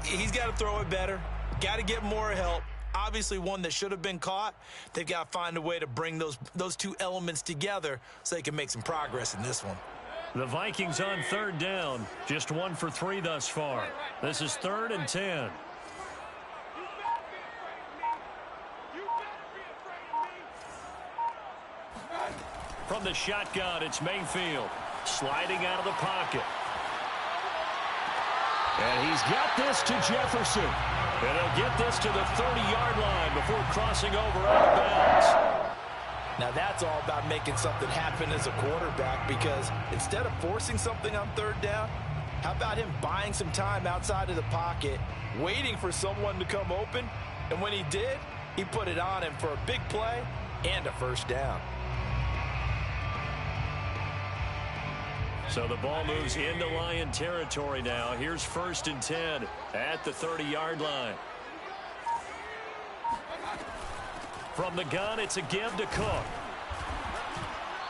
He's got to throw it better. Got to get more help. Obviously one that should have been caught. They've got to find a way to bring those two elements together so they can make some progress in this one. The Vikings on third down. Just 1 for 3 thus far. This is 3rd and 10. From the shotgun, it's Mayfield. Sliding out of the pocket. And he's got this to Jefferson. And he'll get this to the 30-yard line before crossing over out of bounds. Now that's all about making something happen as a quarterback, because instead of forcing something on third down, how about him buying some time outside of the pocket, waiting for someone to come open, and when he did, he put it on him for a big play and a first down. So the ball moves into Lion territory now. Here's 1st and 10 at the 30-yard line. From the gun, it's a give to Cook.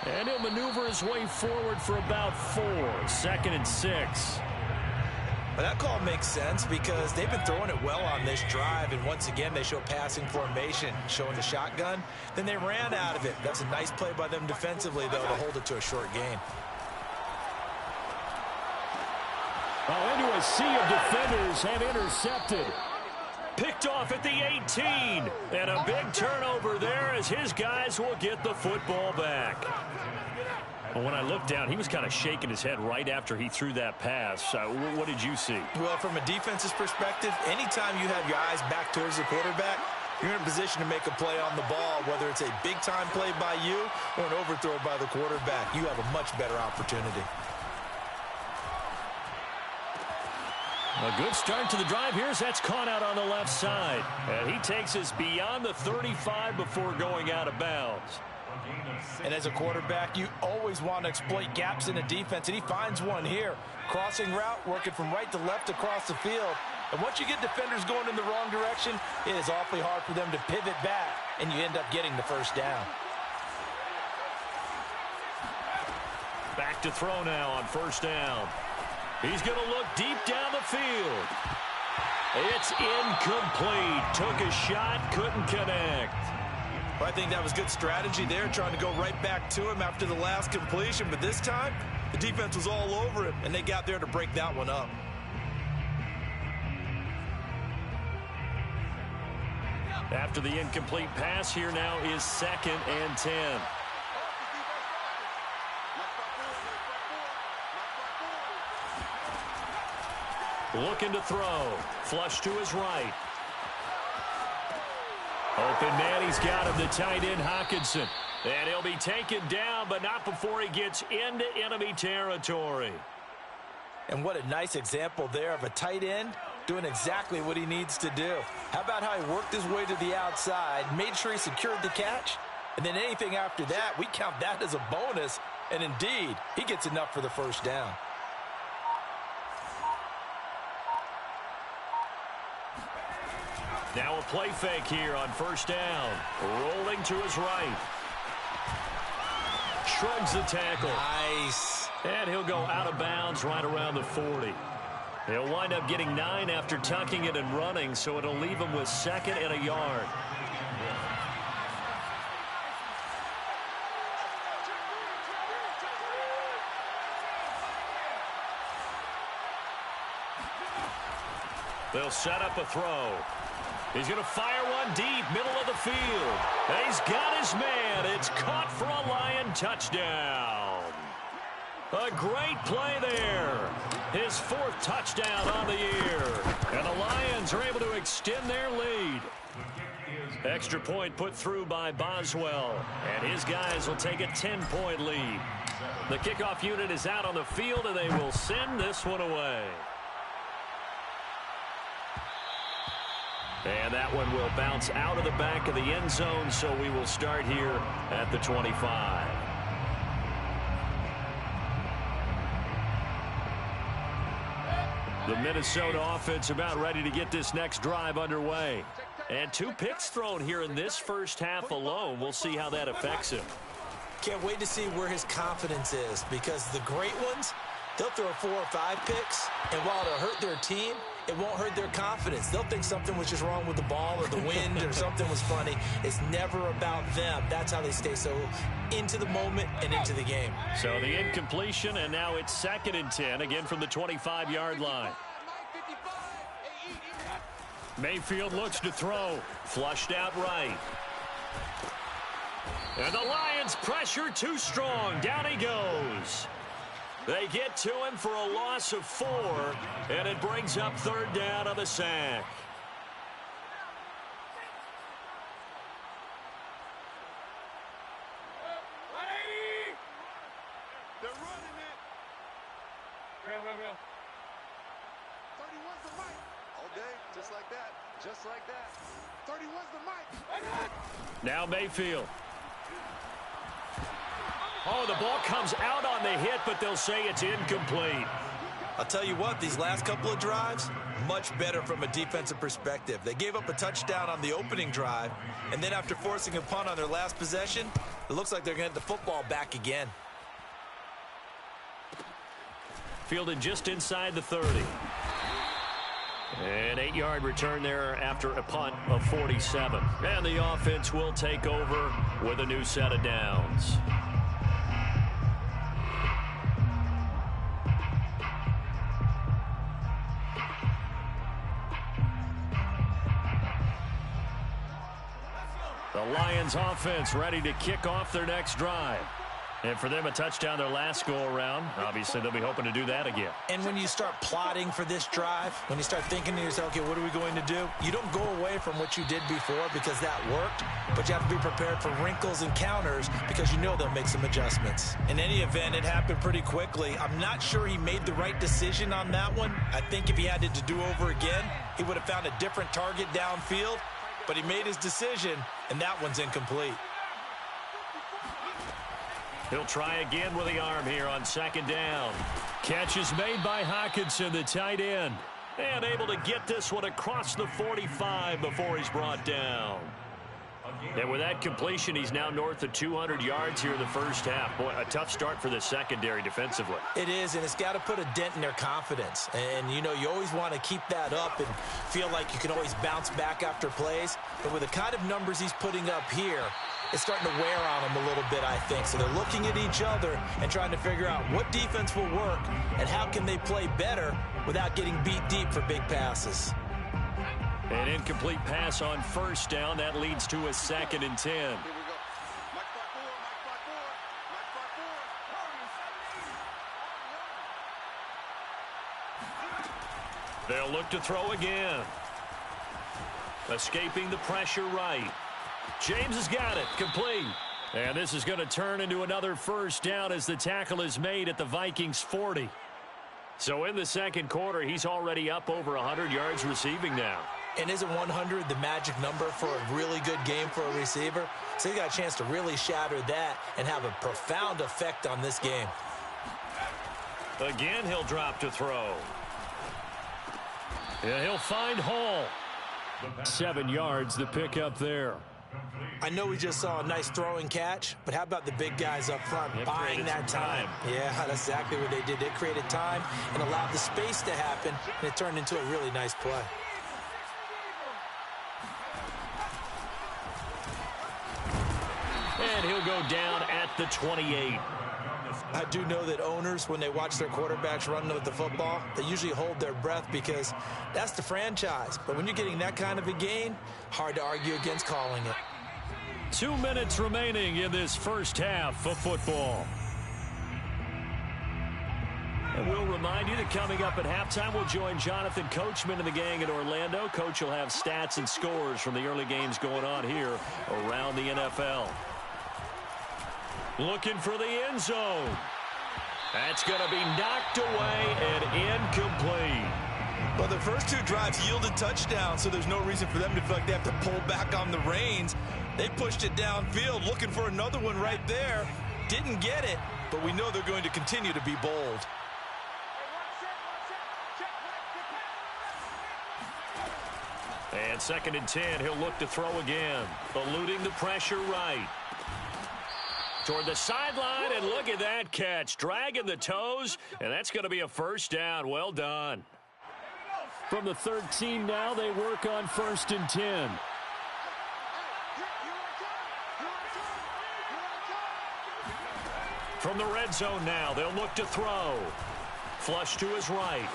And he'll maneuver his way forward for about 4. 2nd and 6. Well, that call makes sense because they've been throwing it well on this drive, and once again they show passing formation, showing the shotgun. Then they ran out of it. That's a nice play by them defensively, though, to hold it to a short gain. Oh, into a sea of defenders have intercepted. Picked off at the 18. And a big turnover there as his guys will get the football back. Well, when I looked down, he was kind of shaking his head right after he threw that pass. What did you see? Well, from a defense's perspective, anytime you have your eyes back towards the quarterback, you're in a position to make a play on the ball, whether it's a big-time play by you or an overthrow by the quarterback. You have a much better opportunity. A good start to the drive. That's caught out on the left side. And he takes us beyond the 35 before going out of bounds. And as a quarterback, you always want to exploit gaps in a defense, and he finds one here. Crossing route, working from right to left across the field. And once you get defenders going in the wrong direction, it is awfully hard for them to pivot back, and you end up getting the first down. Back to throw now on 1st down. He's going to look deep down the field. It's incomplete. Took a shot, couldn't connect. Well, I think that was good strategy there, trying to go right back to him after the last completion. But this time, the defense was all over him, and they got there to break that one up. After the incomplete pass, here now is 2nd and 10. Looking to throw. Flush to his right. Open man, he's got him, the tight end, Hockenson. And he'll be taken down, but not before he gets into enemy territory. And what a nice example there of a tight end doing exactly what he needs to do. How about how he worked his way to the outside, made sure he secured the catch, and then anything after that, we count that as a bonus. And indeed, he gets enough for the first down. Now a play fake here on 1st down. Rolling to his right. Shrugs the tackle. Nice. And he'll go out of bounds right around the 40. He'll wind up getting 9 after tucking it and running, so it'll leave him with 2nd and a yard. They'll set up a throw. He's going to fire one deep, middle of the field. And he's got his man. It's caught for a Lion touchdown. A great play there. His 4th touchdown on the year. And the Lions are able to extend their lead. Extra point put through by Boswell. And his guys will take a 10-point lead. The kickoff unit is out on the field, and they will send this one away. And that one will bounce out of the back of the end zone, so we will start here at the 25. The Minnesota offense about ready to get this next drive underway. And 2 picks thrown here in this first half alone. We'll see how that affects him. Can't wait to see where his confidence is, because the great ones, they'll throw 4 or 5 picks, and while it'll hurt their team, it won't hurt their confidence. They'll think something was just wrong with the ball or the wind or something was funny. It's never about them. That's how they stay so into the moment and into the game. So the incompletion, and now it's 2nd and 10, again from the 25-yard line. Mayfield looks to throw. Flushed out right. And the Lions pressure too strong. Down he goes. They get to him for a loss of 4, and it brings up 3rd down on the sack. They're running it. 31's the mic. All day, just like that. Just like that. 31's the mic. Now Mayfield. Oh, the ball comes out on the hit, but they'll say it's incomplete. I'll tell you what, these last couple of drives, much better from a defensive perspective. They gave up a touchdown on the opening drive, and then after forcing a punt on their last possession, it looks like they're going to get the football back again. Fielded just inside the 30. An 8-yard return there after a punt of 47. And the offense will take over with a new set of downs. The Lions offense ready to kick off their next drive. And for them, a touchdown their last go-around. Obviously, they'll be hoping to do that again. And when you start plotting for this drive, when you start thinking to yourself, okay, what are we going to do? You don't go away from what you did before because that worked, but you have to be prepared for wrinkles and counters because you know they'll make some adjustments. In any event, it happened pretty quickly. I'm not sure he made the right decision on that one. I think if he had it to do over again, he would have found a different target downfield, but he made his decision, and that one's incomplete. He'll try again with the arm here on 2nd down. Catch is made by Hockenson, the tight end. And able to get this one across the 45 before he's brought down. And with that completion, he's now north of 200 yards here in the first half. Boy, a tough start for the secondary defensively. It is, and it's got to put a dent in their confidence. And, you know, you always want to keep that up and feel like you can always bounce back after plays. But with the kind of numbers he's putting up here, it's starting to wear on them a little bit, I think. So they're looking at each other and trying to figure out what defense will work and how can they play better without getting beat deep for big passes. An incomplete pass on 1st down. That leads to a 2nd and 10. Here we go. Mike 5-4, Mike 5-4. They'll look to throw again. Escaping the pressure right. James has got it. Complete. And this is going to turn into another 1st down as the tackle is made at the Vikings 40. So in the 2nd quarter, he's already up over 100 yards receiving now. And isn't 100 the magic number for a really good game for a receiver? So he got a chance to really shatter that and have a profound effect on this game. Again, he'll drop to throw. Yeah, he'll find Hall. 7 yards, the pickup there. I know we just saw a nice throwing catch, but how about the big guys up front buying that time? Yeah, that's exactly what they did. They created time and allowed the space to happen, and it turned into a really nice play. And he'll go down at the 28. I do know that owners, when they watch their quarterbacks run with the football, they usually hold their breath because that's the franchise. But when you're getting that kind of a gain, hard to argue against calling it. 2 minutes remaining in this first half of football. And we'll remind you that coming up at halftime, we'll join Jonathan Coachman and the gang in Orlando. Coach will have stats and scores from the early games going on here around the NFL. Looking for the end zone. That's going to be knocked away and incomplete. Well, the first 2 drives yielded touchdowns, so there's no reason for them to feel like they have to pull back on the reins. They pushed it downfield, looking for another one right there. Didn't get it, but we know they're going to continue to be bold. And 2nd and 10, he'll look to throw again. Eluding the pressure right. Toward the sideline, and look at that catch. Dragging the toes, and that's going to be a first down. Well done. From the 13 now, they work on 1st and 10. From the red zone now, they'll look to throw. Flush to his right.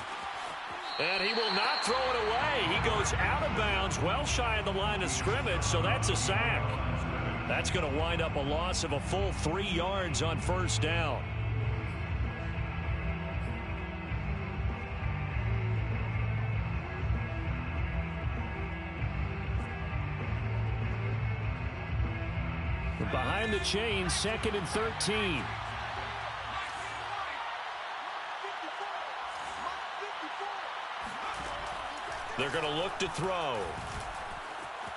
And he will not throw it away. He goes out of bounds, well shy of the line of scrimmage, so that's a sack. That's going to wind up a loss of a full 3 yards on 1st down. Behind the chains, 2nd and 13. They're going to look to throw.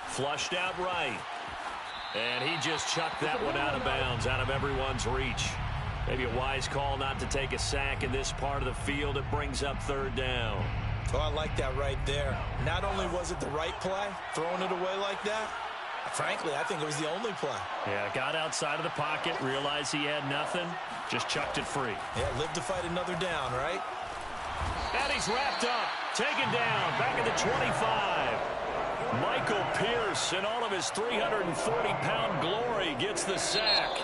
Flushed out right. And he just chucked that one out of bounds, out of everyone's reach. Maybe a wise call not to take a sack in this part of the field. It brings up 3rd down. Oh, I like that right there. Not only was it the right play, throwing it away like that, frankly, I think it was the only play. Yeah, got outside of the pocket, realized he had nothing, just chucked it free. Yeah, live to fight another down, right? And he's wrapped up, taken down, back at the 25. Michael Pierce, in all of his 340-pound glory, gets the sack.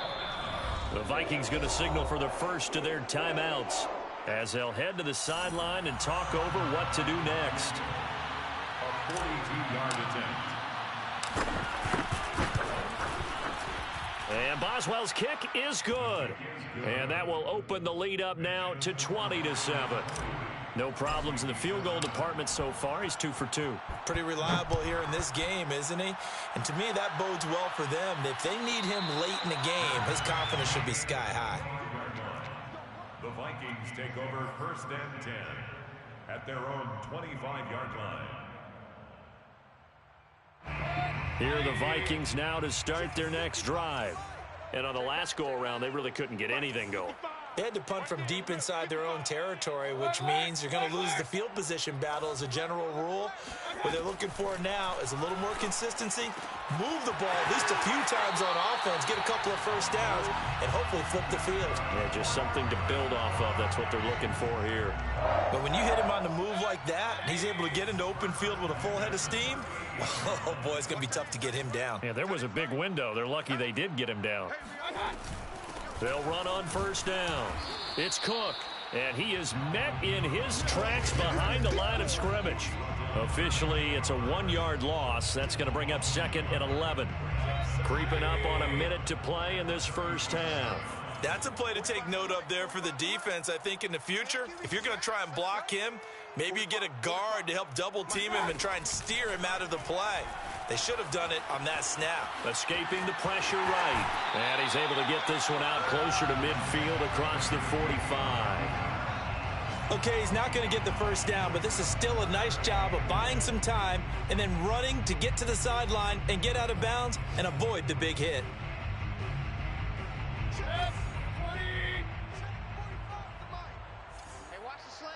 The Vikings going to signal for the first of their timeouts as they'll head to the sideline and talk over what to do next. A 42-yard attempt. And Boswell's kick is good. And that will open the lead up now to 20-7. No problems in the field goal department so far. He's 2 for 2. Pretty reliable here in this game, isn't he? And to me, that bodes well for them. If they need him late in the game, his confidence should be sky high. The Vikings take over 1st and 10 at their own 25-yard line. Here are the Vikings now to start their next drive. And on the last go-around, they really couldn't get anything going. They had to punt from deep inside their own territory, which means you're going to lose the field position battle as a general rule. What they're looking for now is a little more consistency, move the ball at least a few times on offense, get a couple of first downs, and hopefully flip the field. Yeah, just something to build off of. That's what they're looking for here. But when you hit him on the move like that, and he's able to get into open field with a full head of steam, oh, boy, it's going to be tough to get him down. Yeah, there was a big window. They're lucky they did get him down. They'll run on 1st down. It's Cook, and he is met in his tracks behind the line of scrimmage. Officially, it's a 1-yard loss. That's going to bring up 2nd and 11. Creeping up on a minute to play in this first half. That's a play to take note of there for the defense, I think, in the future. If you're going to try and block him, maybe you get a guard to help double-team him and try and steer him out of the play. They should have done it on that snap. Escaping the pressure right. And he's able to get this one out closer to midfield across the 45. Okay, he's not going to get the first down, but this is still a nice job of buying some time and then running to get to the sideline and get out of bounds and avoid the big hit. Hey, watch the slant.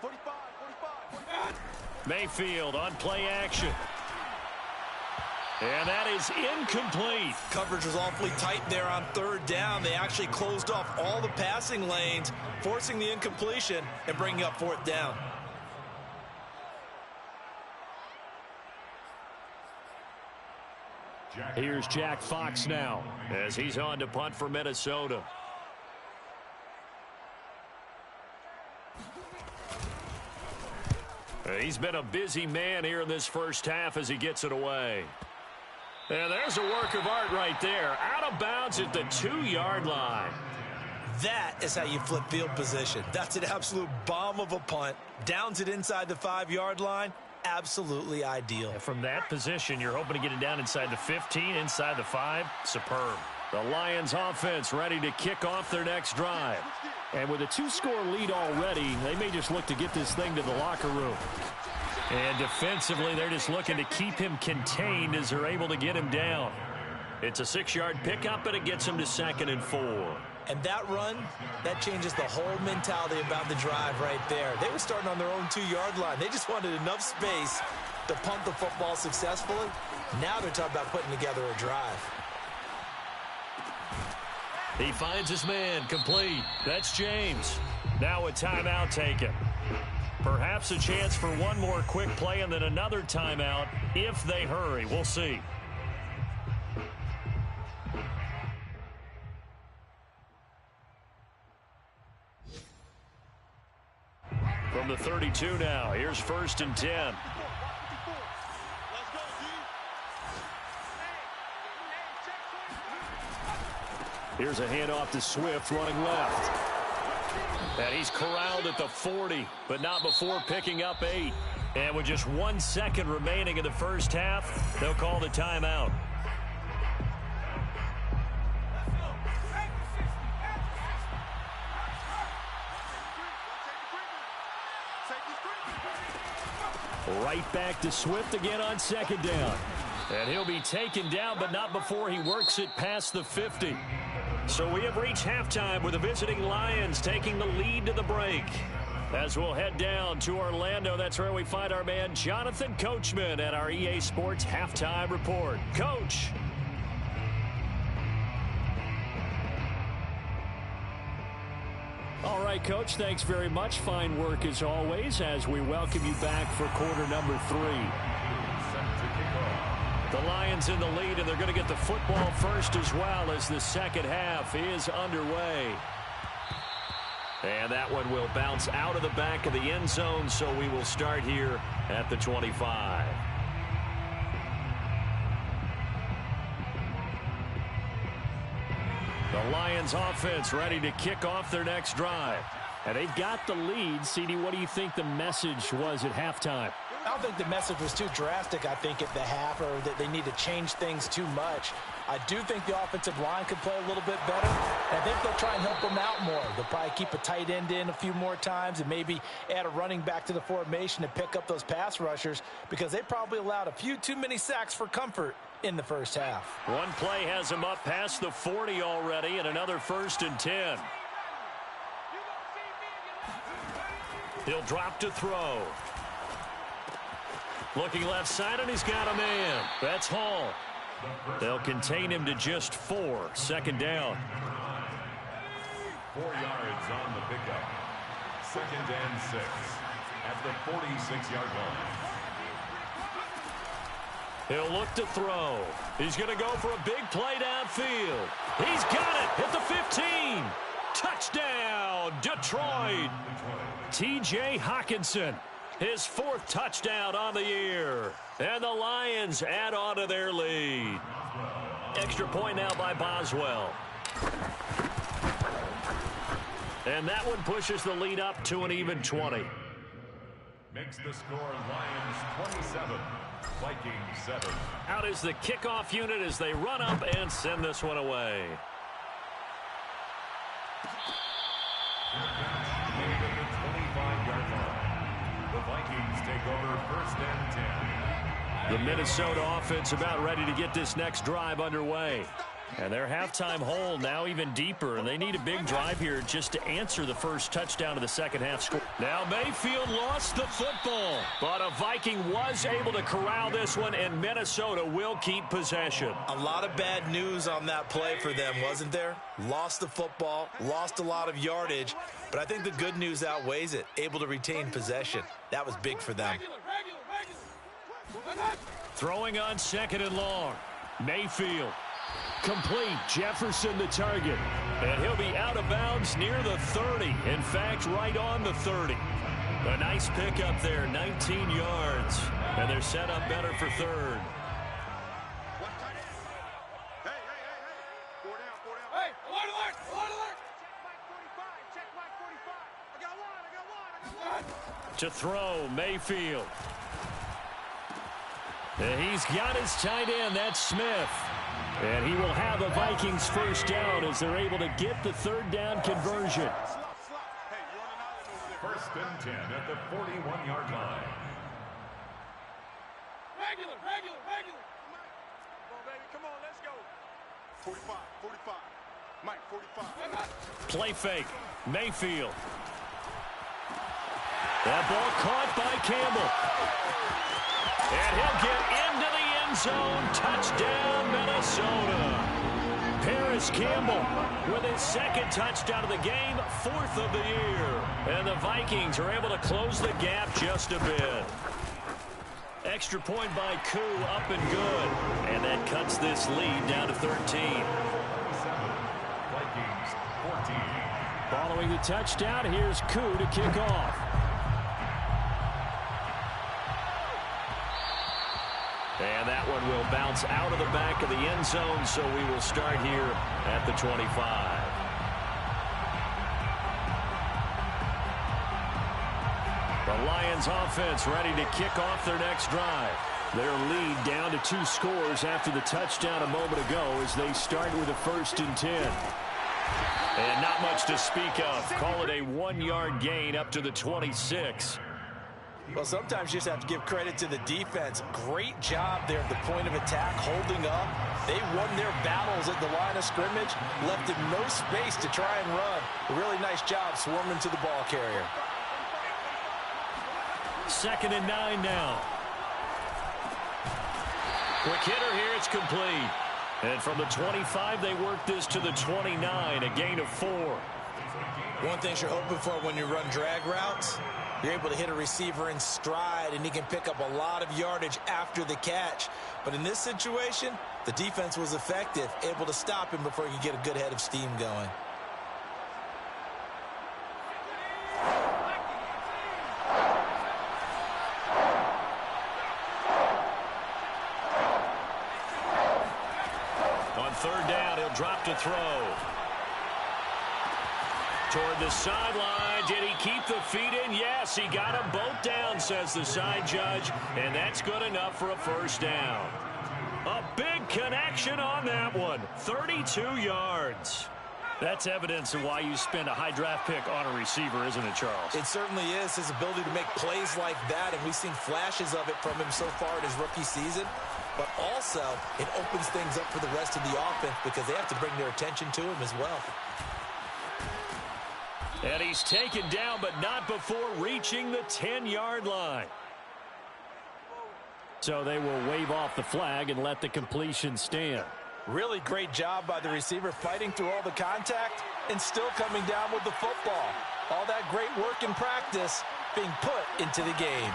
45, 45, 45. Mayfield on play action. And that is incomplete. Coverage was awfully tight there on 3rd down. They actually closed off all the passing lanes, forcing the incompletion and bringing up 4th down. Here's Jack Fox now as he's on to punt for Minnesota. He's been a busy man here in this first half as he gets it away. And there's a work of art right there. Out of bounds at the 2-yard line. That is how you flip field position. That's an absolute bomb of a punt. Downs it inside the 5-yard line. Absolutely ideal. And from that position, you're hoping to get it down inside the 15, inside the 5. Superb. The Lions offense ready to kick off their next drive. And with a 2-score lead already, they may just look to get this thing to the locker room. And defensively, they're just looking to keep him contained as they're able to get him down. It's a 6-yard pickup, and it gets him to 2nd and 4. And that run, that changes the whole mentality about the drive right there. They were starting on their own 2-yard line. They just wanted enough space to punt the football successfully. Now they're talking about putting together a drive. He finds his man, complete. That's James. Now a timeout taken. Perhaps a chance for one more quick play and then another timeout if they hurry. We'll see. From the 32 now, here's 1st and 10. Here's a handoff to Swift running left. And he's corralled at the 40, but not before picking up 8. And with just 1 second remaining in the first half, they'll call the timeout. Right back to Swift again on 2nd down. And he'll be taken down, but not before he works it past the 50. So we have reached halftime with the visiting Lions taking the lead to the break. As we'll head down to Orlando, that's where we find our man Jonathan Coachman at our EA Sports Halftime Report. Coach. All right, Coach, thanks very much. Fine work as always as we welcome you back for quarter number 3. The Lions in the lead, and they're going to get the football first as well as the second half is underway. And that one will bounce out of the back of the end zone, so we will start here at the 25. The Lions offense ready to kick off their next drive. And they've got the lead. CD, what do you think the message was at halftime? I don't think the message was too drastic, I think, at the half, or that they need to change things too much. I do think the offensive line could play a little bit better. And I think they'll try and help them out more. They'll probably keep a tight end in a few more times and maybe add a running back to the formation to pick up those pass rushers, because they probably allowed a few too many sacks for comfort in the first half. One play has him up past the 40 already, and another 1st and 10. He'll drop to throw. Looking left side, and he's got a man. That's Hall. They'll contain him to just 4. 2nd down. 4 yards on the pickup. 2nd and 6 at the 46-yard line. He'll look to throw. He's going to go for a big play downfield. He's got it at the 15. Touchdown, Detroit. T.J. Hockenson, his 4th touchdown on the year. And the Lions add on to their lead. Extra point now by Boswell. And that one pushes the lead up to an even 20. Makes the score Lions 27, Vikings 7. Out is the kickoff unit as they run up and send this one away. Made at the 25-yard line. The Vikings take over 1st and 10. The Minnesota offense about ready to get this next drive underway. And their halftime hole now even deeper, and they need a big drive here just to answer the first touchdown of the second half score. Now Mayfield lost the football, but a Viking was able to corral this one, and Minnesota will keep possession. A lot of bad news on that play for them, wasn't there? Lost the football, lost a lot of yardage, but I think the good news outweighs it. Able to retain possession. That was big for them. Throwing on 2nd and long. Mayfield. Complete. Jefferson the target. And he'll be out of bounds near the 30. In fact, right on the 30. A nice pickup there, 19 yards. And they're set up better for 3rd. Hey, alert! Check my 45. I got one. To throw, Mayfield. And he's got his tight end, that's Smith. And he will have a Vikings first down as they're able to get the 3rd down conversion. 1st and 10 at the 41-yard line. Regular. Come on, baby. Come on, let's go. 45. Mike, 45. Play fake. Mayfield. That ball caught by Campbell. And he'll get into the end zone. Touchdown, Minnesota. Paris Campbell with his second touchdown of the game, 4th of the year. And the Vikings are able to close the gap just a bit. Extra point by Koo, up and good. And that cuts this lead down to 13. Vikings 14. Following the touchdown, here's Koo to kick off. And that one will bounce out of the back of the end zone, so we will start here at the 25. The Lions offense ready to kick off their next drive. Their lead down to 2 scores after the touchdown a moment ago as they start with a 1st and 10. And not much to speak of. Call it a 1-yard gain up to the 26. Well, sometimes you just have to give credit to the defense. Great job there at the point of attack, holding up. They won their battles at the line of scrimmage, left him no space to try and run. A really nice job swarming to the ball carrier. 2nd and 9 now. Quick hitter here, it's complete. And from the 25, they work this to the 29, a gain of 4. One thing you're hoping for when you run drag routes, you're able to hit a receiver in stride, and he can pick up a lot of yardage after the catch. But in this situation, the defense was effective, able to stop him before he could get a good head of steam going. On 3rd down, he'll drop to throw. Toward the sideline. Did he keep the feet in? Yes, he got them both down, says the side judge. And that's good enough for a 1st down. A big connection on that one. 32 yards. That's evidence of why you spend a high draft pick on a receiver, isn't it, Charles? It certainly is. His ability to make plays like that, and we've seen flashes of it from him so far in his rookie season. But also, it opens things up for the rest of the offense because they have to bring their attention to him as well. And he's taken down, but not before reaching the 10-yard line. So they will wave off the flag and let the completion stand. Really great job by the receiver, fighting through all the contact and still coming down with the football. All that great work in practice being put into the game.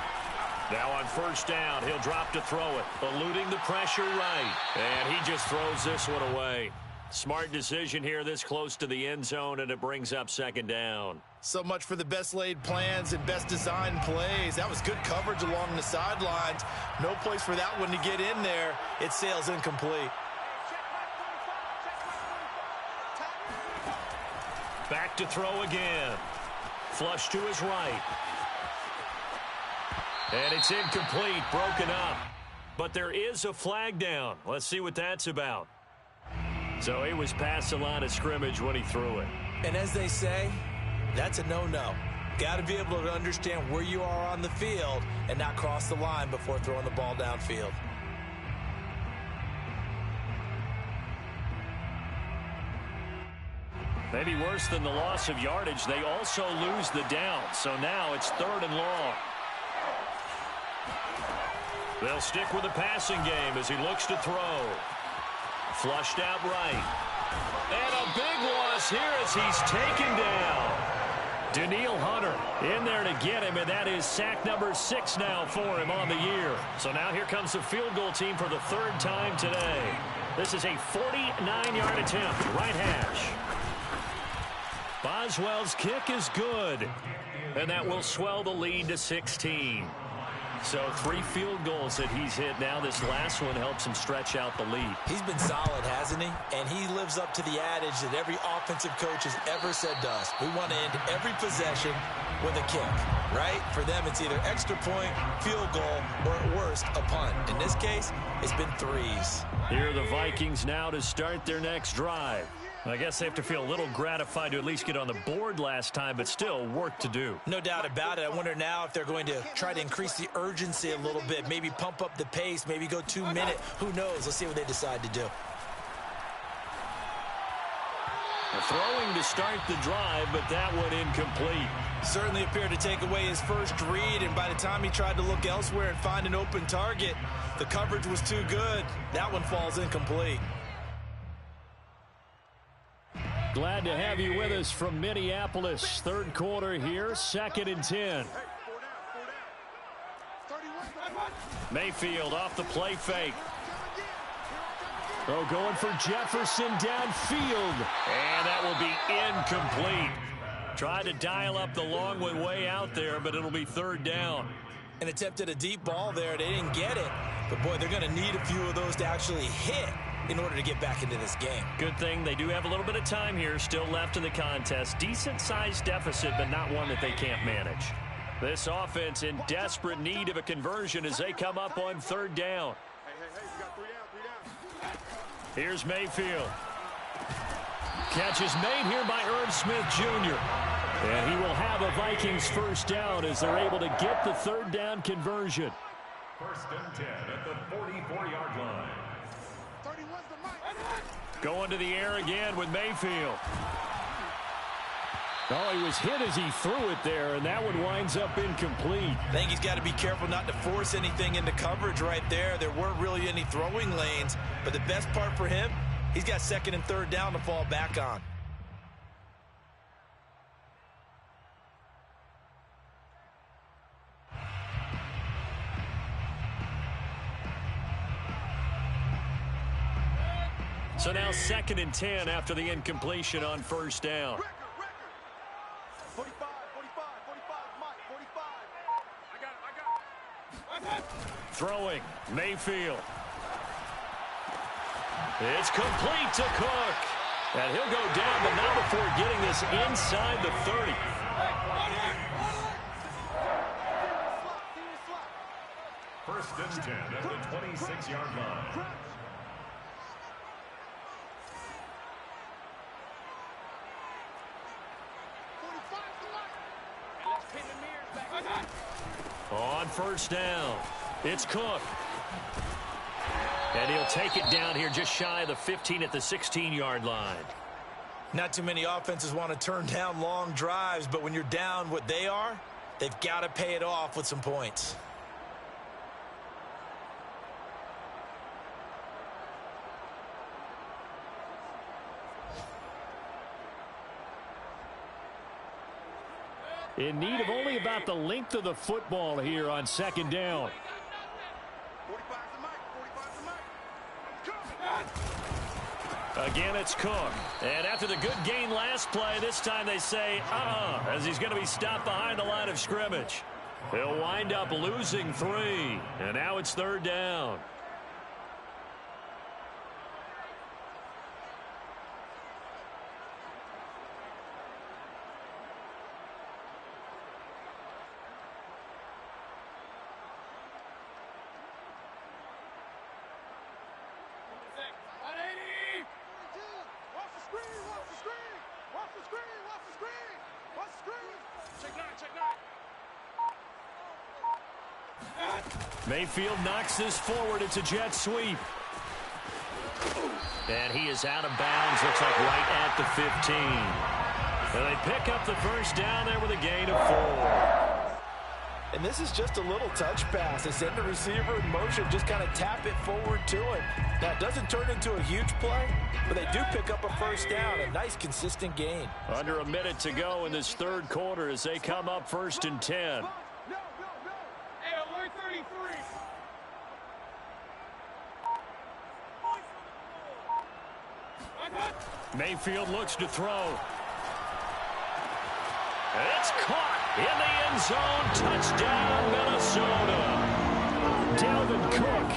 Now on 1st down, he'll drop to throw it, eluding the pressure right. And he just throws this one away. Smart decision here this close to the end zone, and it brings up 2nd down. So much for the best laid plans and best designed plays. That was good coverage along the sidelines. No place for that one to get in there. It sails incomplete. Back to throw again. Flush to his right. And it's incomplete, broken up. But there is a flag down. Let's see what that's about. So he was past the line of scrimmage when he threw it. And as they say, that's a no-no. Got to be able to understand where you are on the field and not cross the line before throwing the ball downfield. Maybe worse than the loss of yardage, they also lose the down. So now it's 3rd and long. They'll stick with the passing game as he looks to throw. Flushed out right. And a big loss here as he's taken down. Daniil Hunter in there to get him, and that is sack number 6 now for him on the year. So now here comes the field goal team for the 3rd time today. This is a 49-yard attempt, right hash. Boswell's kick is good, and that will swell the lead to 16. So 3 field goals that he's hit now. This last one helps him stretch out the lead. He's been solid, hasn't he? And he lives up to the adage that every offensive coach has ever said to us. We want to end every possession with a kick, right? For them, it's either extra point, field goal, or at worst, a punt. In this case, it's been 3s. Here are the Vikings now to start their next drive. I guess they have to feel a little gratified to at least get on the board last time, but still work to do. No doubt about it. I wonder now if they're going to try to increase the urgency a little bit, maybe pump up the pace, maybe go 2 minute. Who knows? Let's see what they decide to do. Throwing to start the drive, but that one incomplete. Certainly appeared to take away his first read, and by the time he tried to look elsewhere and find an open target, the coverage was too good. That one falls incomplete. Glad to have you with us from Minneapolis. Third quarter here, 2nd and 10. Mayfield off the play fake. Oh, going for Jefferson downfield. And that will be incomplete. Tried to dial up the long one way out there, but it'll be 3rd down. And attempted a deep ball there. They didn't get it. But, boy, they're going to need a few of those to actually hit in order to get back into this game. Good thing they do have a little bit of time here still left in the contest. Decent-sized deficit, but not one that they can't manage. This offense in desperate need of a conversion as they come up on 3rd down. We got 3 down. Here's Mayfield. Catch is made here by Irv Smith Jr. And he will have a Vikings first down as they're able to get the 3rd down conversion. 1st and 10 at the 44-yard line. 31's the mic. Going to the air again with Mayfield. Oh, he was hit as he threw it there, and that one winds up incomplete. I think he's got to be careful not to force anything into coverage right there. There weren't really any throwing lanes, but the best part for him, he's got 2nd and 3rd down to fall back on. So now 2nd and 10 after the incompletion on 1st down. 45, Mike, 45. I got it. Throwing, Mayfield. It's complete to Cook. And he'll go down, but not before getting this inside the 30. First and 10 at the 26-yard line. On 1st down, it's Cook. And he'll take it down here just shy of the 15 at the 16-yard line. Not too many offenses want to turn down long drives, but when you're down what they are, they've got to pay it off with some points. In need of only about the length of the football here on 2nd down. 45's the mic. Again, it's Cook. And after the good gain last play, this time they say, as he's going to be stopped behind the line of scrimmage. He'll wind up losing 3. And now it's 3rd down. Mayfield knocks this forward. It's a jet sweep. And he is out of bounds. Looks like right at the 15. And they pick up the first down there with a gain of 4. And this is just a little touch pass. They send the receiver in motion, just kind of tap it forward to him. Now, it doesn't turn into a huge play, but they do pick up a first down. A nice, consistent gain. Under a minute to go in this 3rd quarter as they come up 1st and 10. Mayfield looks to throw. It's caught in the end zone. Touchdown, Minnesota. Dalvin Cook,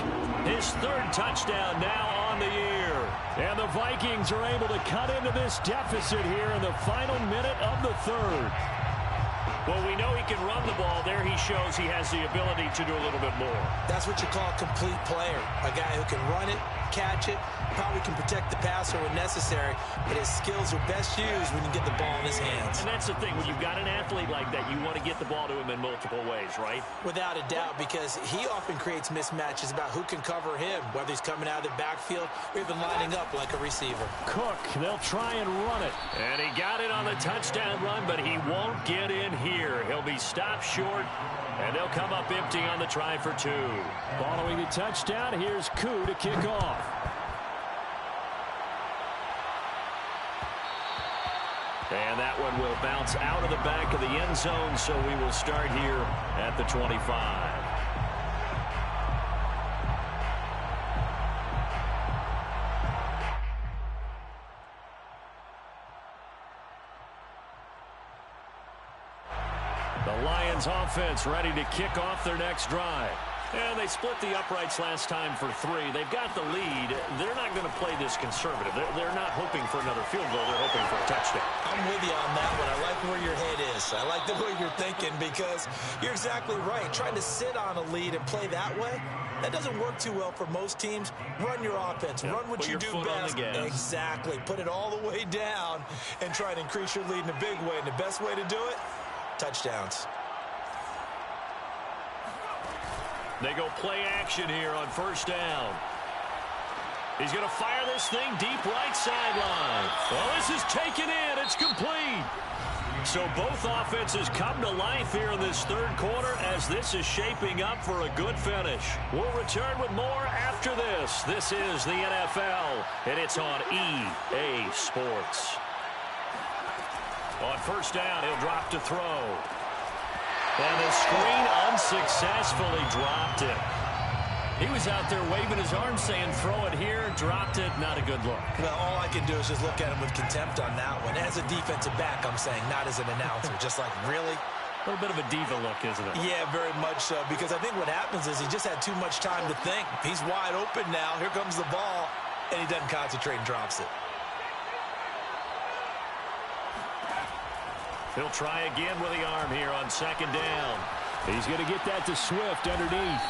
his 3rd touchdown now on the year. And the Vikings are able to cut into this deficit here in the final minute of the 3rd. Well, we know he can run the ball. There he shows he has the ability to do a little bit more. That's what you call a complete player. A guy who can run it, catch it, probably can protect the passer when necessary, but his skills are best used when you get the ball in his hands. And that's the thing. When you've got an athlete like that, you want to get the ball to him in multiple ways, right? Without a doubt, because he often creates mismatches about who can cover him, whether he's coming out of the backfield or even lining up like a receiver. Cook, they'll try and run it. And he got it on the touchdown run, but he won't get in here. He'll be stopped short, and they'll come up empty on the try for 2. Following the touchdown, here's Koo to kick off. And that one will bounce out of the back of the end zone, so we will start here at the 25. The Lions offense ready to kick off their next drive. And they split the uprights last time for 3. They've got the lead. They're not going to play this conservative. They're not hoping for another field goal. They're hoping for a touchdown. I'm with you on that one. I like where your head is. I like the way you're thinking because you're exactly right. Trying to sit on a lead and play that way, that doesn't work too well for most teams. Run your offense. Yeah, run what you do best. Exactly. Put it all the way down and try to increase your lead in a big way. And the best way to do it, touchdowns. They go play action here on first down. He's going to fire this thing deep right sideline. Well, this is taken in. It's complete. So both offenses come to life here in this third quarter as this is shaping up for a good finish. We'll return with more after this. This is the NFL, and it's on EA Sports. On first down, he'll drop to throw. And the screen unsuccessfully dropped it. He was out there waving his arms saying, throw it here, dropped it, not a good look. Well, all I can do is just look at him with contempt on that one. As a defensive back, I'm saying, not as an announcer. Just like, really? A little bit of a diva look, isn't it? Yeah, very much so, because I think what happens is he just had too much time to think. He's wide open now. Here comes the ball, and he doesn't concentrate and drops it. He'll try again with the arm here on second down. He's going to get that to Swift underneath.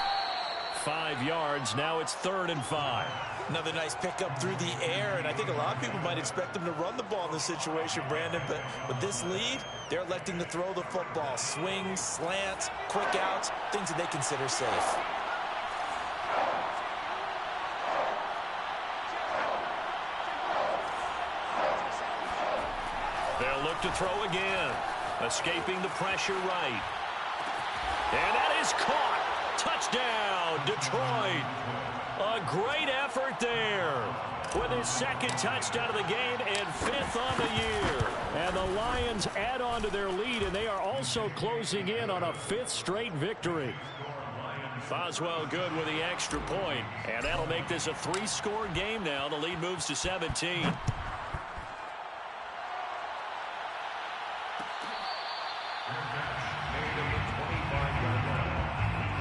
5 yards. Now it's 3rd and 5. Another nice pickup through the air, and I think a lot of people might expect them to run the ball in this situation, Brandon, but with this lead, they're electing to throw the football. Swings, slants, quick outs, things that they consider safe. They'll look to throw again. Escaping the pressure right. And that is caught. Touchdown, Detroit. A great effort there. With his 2nd touchdown of the game and 5th on the year. And the Lions add on to their lead, and they are also closing in on a 5th straight victory. Boswell good with the extra point. And that'll make this a 3-score game now. The lead moves to 17.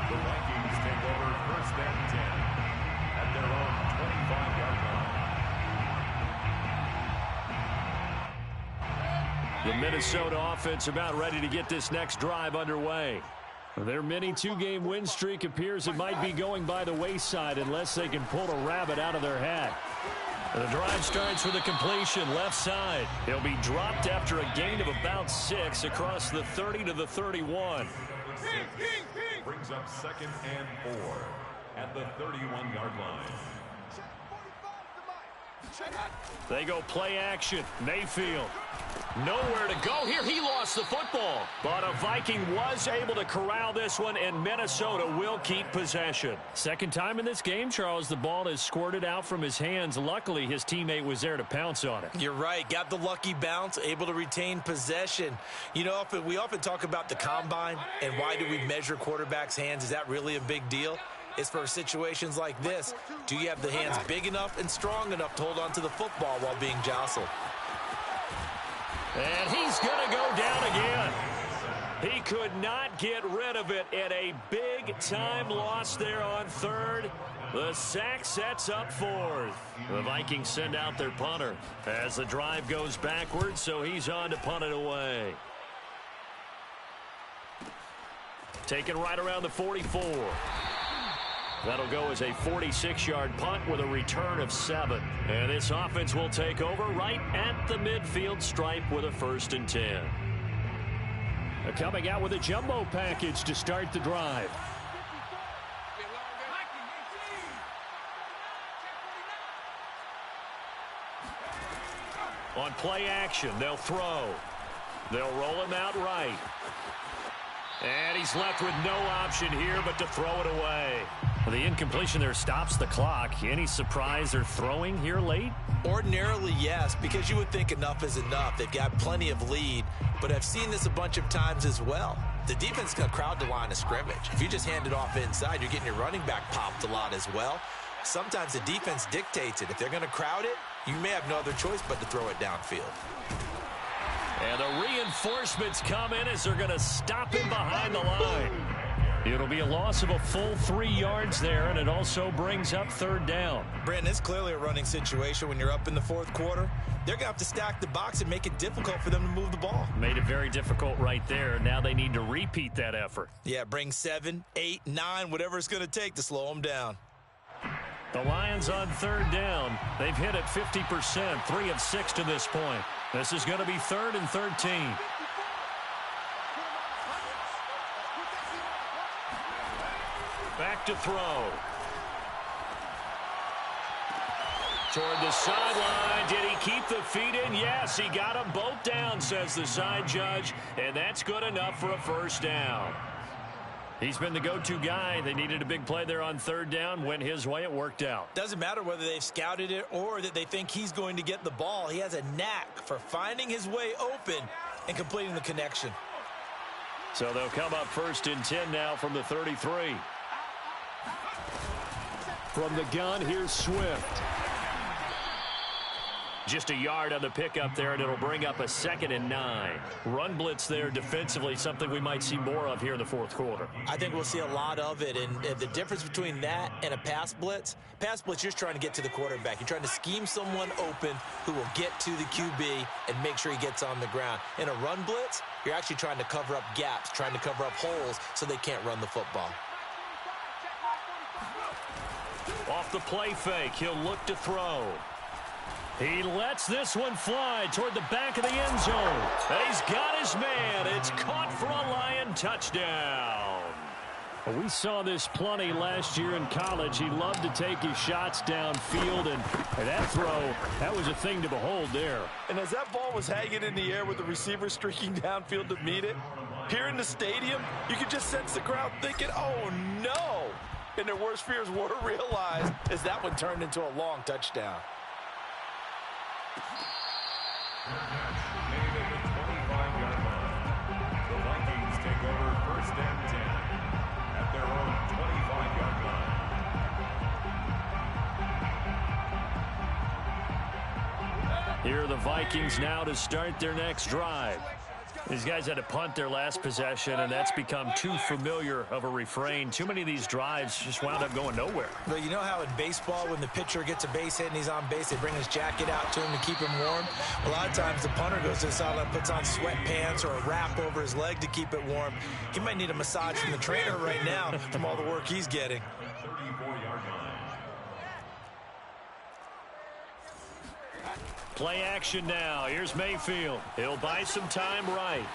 The Vikings take over 1st and 10 at their own 25-yard line. The Minnesota offense about ready to get this next drive underway. Their mini 2-game win streak appears it might be going by the wayside unless they can pull a rabbit out of their hat. The drive starts with a completion left side. He'll be dropped after a gain of about 6 across the 30 to the 31. Brings up 2nd and 4 at the 31-yard line. They go play action. Mayfield. Nowhere to go here. He lost the football. But a Viking was able to corral this one, and Minnesota will keep possession. Second time in this game, Charles, the ball has squirted out from his hands. Luckily, his teammate was there to pounce on it. You're right. Got the lucky bounce, able to retain possession. You know, we often talk about the combine and why do we measure quarterbacks' hands. Is that really a big deal? It's for situations like this. Do you have the hands big enough and strong enough to hold on to the football while being jostled? And he's going to go down again. He could not get rid of it, and a big-time loss there on 3rd. The sack sets up 4th. The Vikings send out their punter as the drive goes backwards, so he's on to punt it away. Taken right around the 44. That'll go as a 46-yard punt with a return of 7. And this offense will take over right at the midfield stripe with a 1st and 10. They're coming out with a jumbo package to start the drive. On play action, they'll throw. They'll roll him out right. And he's left with no option here but to throw it away. Well, the incompletion there stops the clock. Any surprise they're throwing here late? Ordinarily, yes, because you would think enough is enough. They've got plenty of lead, but I've seen this a bunch of times as well. The defense can crowd the line of scrimmage. If you just hand it off inside, you're getting your running back popped a lot as well. Sometimes the defense dictates it. If they're going to crowd it, you may have no other choice but to throw it downfield. And the reinforcements come in as they're going to stop him behind the line. It'll be a loss of a full 3 yards there, and it also brings up 3rd down. Brandon, it's clearly a running situation when you're up in the 4th quarter. They're going to have to stack the box and make it difficult for them to move the ball. Made it very difficult right there. Now they need to repeat that effort. Yeah, bring 7, 8, 9, whatever it's going to take to slow them down. The Lions on 3rd down. They've hit it 50%, 3 of 6 to this point. This is going to be 3rd and 13. Back to throw. Toward the sideline. Did he keep the feet in? Yes, he got them both down, says the side judge. And that's good enough for a 1st down. He's been the go-to guy. They needed a big play there on 3rd down. Went his way. It worked out. Doesn't matter whether they've scouted it or that they think he's going to get the ball. He has a knack for finding his way open and completing the connection. So they'll come up 1st and 10 now from the 33. From the gun, here's Swift. Just a yard on the pickup there, and it'll bring up a 2nd and 9. Run blitz there defensively, something we might see more of here in the 4th quarter. I think we'll see a lot of it, and the difference between that and a pass blitz, you're just trying to get to the quarterback. You're trying to scheme someone open who will get to the QB and make sure he gets on the ground. In a run blitz, you're actually trying to cover up gaps, trying to cover up holes so they can't run the football. Off the play fake, he'll look to throw. He lets this one fly toward the back of the end zone. And he's got his man. It's caught for a Lion touchdown. Well, we saw this plenty last year in college. He loved to take his shots downfield, and that throw, that was a thing to behold there. And as that ball was hanging in the air with the receiver streaking downfield to meet it, here in the stadium, you could just sense the crowd thinking, oh, no. And their worst fears were realized as that one turned into a long touchdown. Made at the 25-yard line. The Vikings take over 1st and 10 at their own 25-yard line. Here are the Vikings now to start their next drive. These guys had to punt their last possession, and that's become too familiar of a refrain. Too many of these drives just wound up going nowhere. But you know how in baseball, when the pitcher gets a base hit and he's on base, they bring his jacket out to him to keep him warm? A lot of times the punter goes to the sideline, puts on sweatpants or a wrap over his leg to keep it warm. He might need a massage from the trainer right now from all the work he's getting. 34-yard line. Play action now. Here's Mayfield. He'll buy some time right.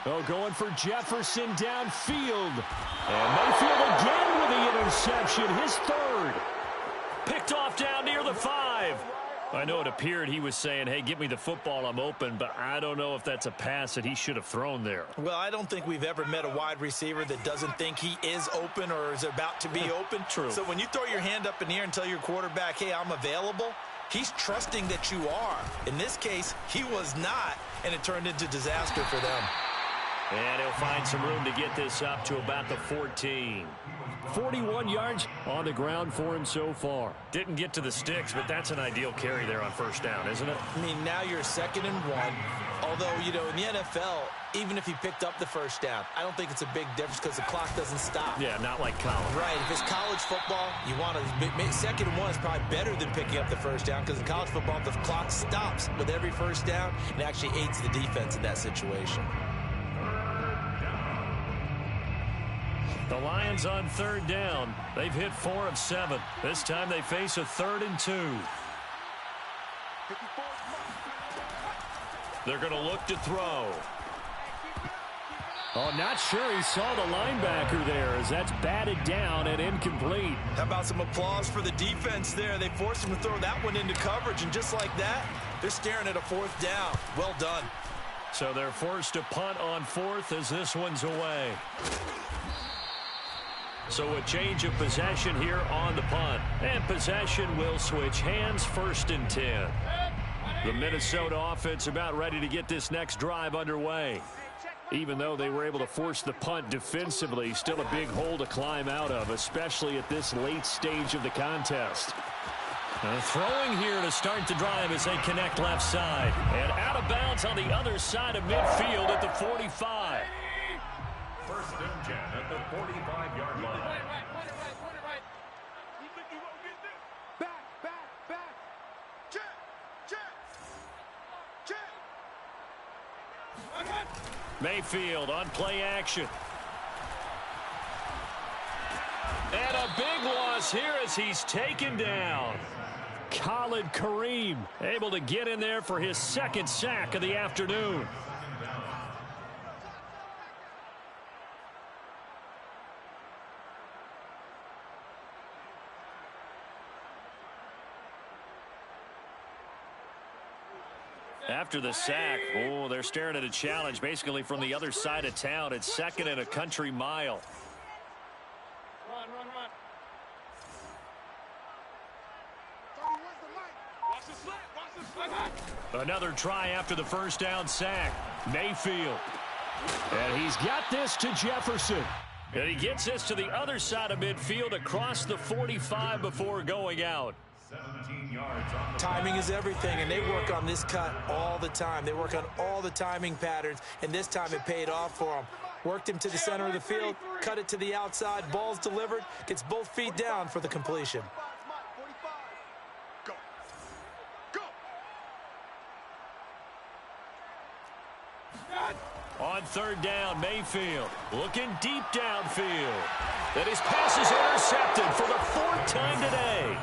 Oh, going for Jefferson downfield. And Mayfield again with the interception. His 3rd. Picked off down near the 5. I know it appeared he was saying, hey, give me the football, I'm open, but I don't know if that's a pass that he should have thrown there. Well, I don't think we've ever met a wide receiver that doesn't think he is open or is about to be open. True. So when you throw your hand up in the air and tell your quarterback, hey, I'm available, he's trusting that you are. In this case, he was not, and it turned into disaster for them. And he'll find some room to get this up to about the 14. 41 yards on the ground for him so far. Didn't get to the sticks, but that's an ideal carry there on 1st down, isn't it? I mean, now you're 2nd and 1. Although, you know, in the NFL, even if he picked up the 1st down, I don't think it's a big difference because the clock doesn't stop. Yeah, not like college. Right. If it's college football, you want to 2nd and 1 is probably better than picking up the 1st down because in college football, the clock stops with every 1st down and actually aids the defense in that situation. The Lions on third down. They've hit 4 of 7. This time they face a 3rd and 2. They're going to look to throw. Oh, not sure he saw the linebacker there as that's batted down and incomplete. How about some applause for the defense there? They forced him to throw that one into coverage, and just like that, they're staring at a 4th down. Well done. So they're forced to punt on 4th as this one's away. So a change of possession here on the punt. And possession will switch hands, 1st and 10. The Minnesota offense about ready to get this next drive underway. Even though they were able to force the punt defensively, still a big hole to climb out of, especially at this late stage of the contest. Throwing here to start the drive as they connect left side. And out of bounds on the other side of midfield at the 45. 1st and 10 at the 45-yard line. Mayfield on play action. And a big loss here as he's taken down. Khalid Kareem able to get in there for his 2nd sack of the afternoon. After the sack, oh, they're staring at a challenge basically from the other side of town. It's 2nd and a country mile. Run. Another try after the 1st down sack. Mayfield. And he's got this to Jefferson. And he gets this to the other side of midfield across the 45 before going out. 17 yards on the Timing is everything, and they work on this cut all the time. They work on all the timing patterns, and this time it paid off for them. Worked him to the center of the field, cut it to the outside, ball's delivered, gets both feet down for the completion. On 3rd down, Mayfield looking deep downfield. And his pass is intercepted for the 4th time today.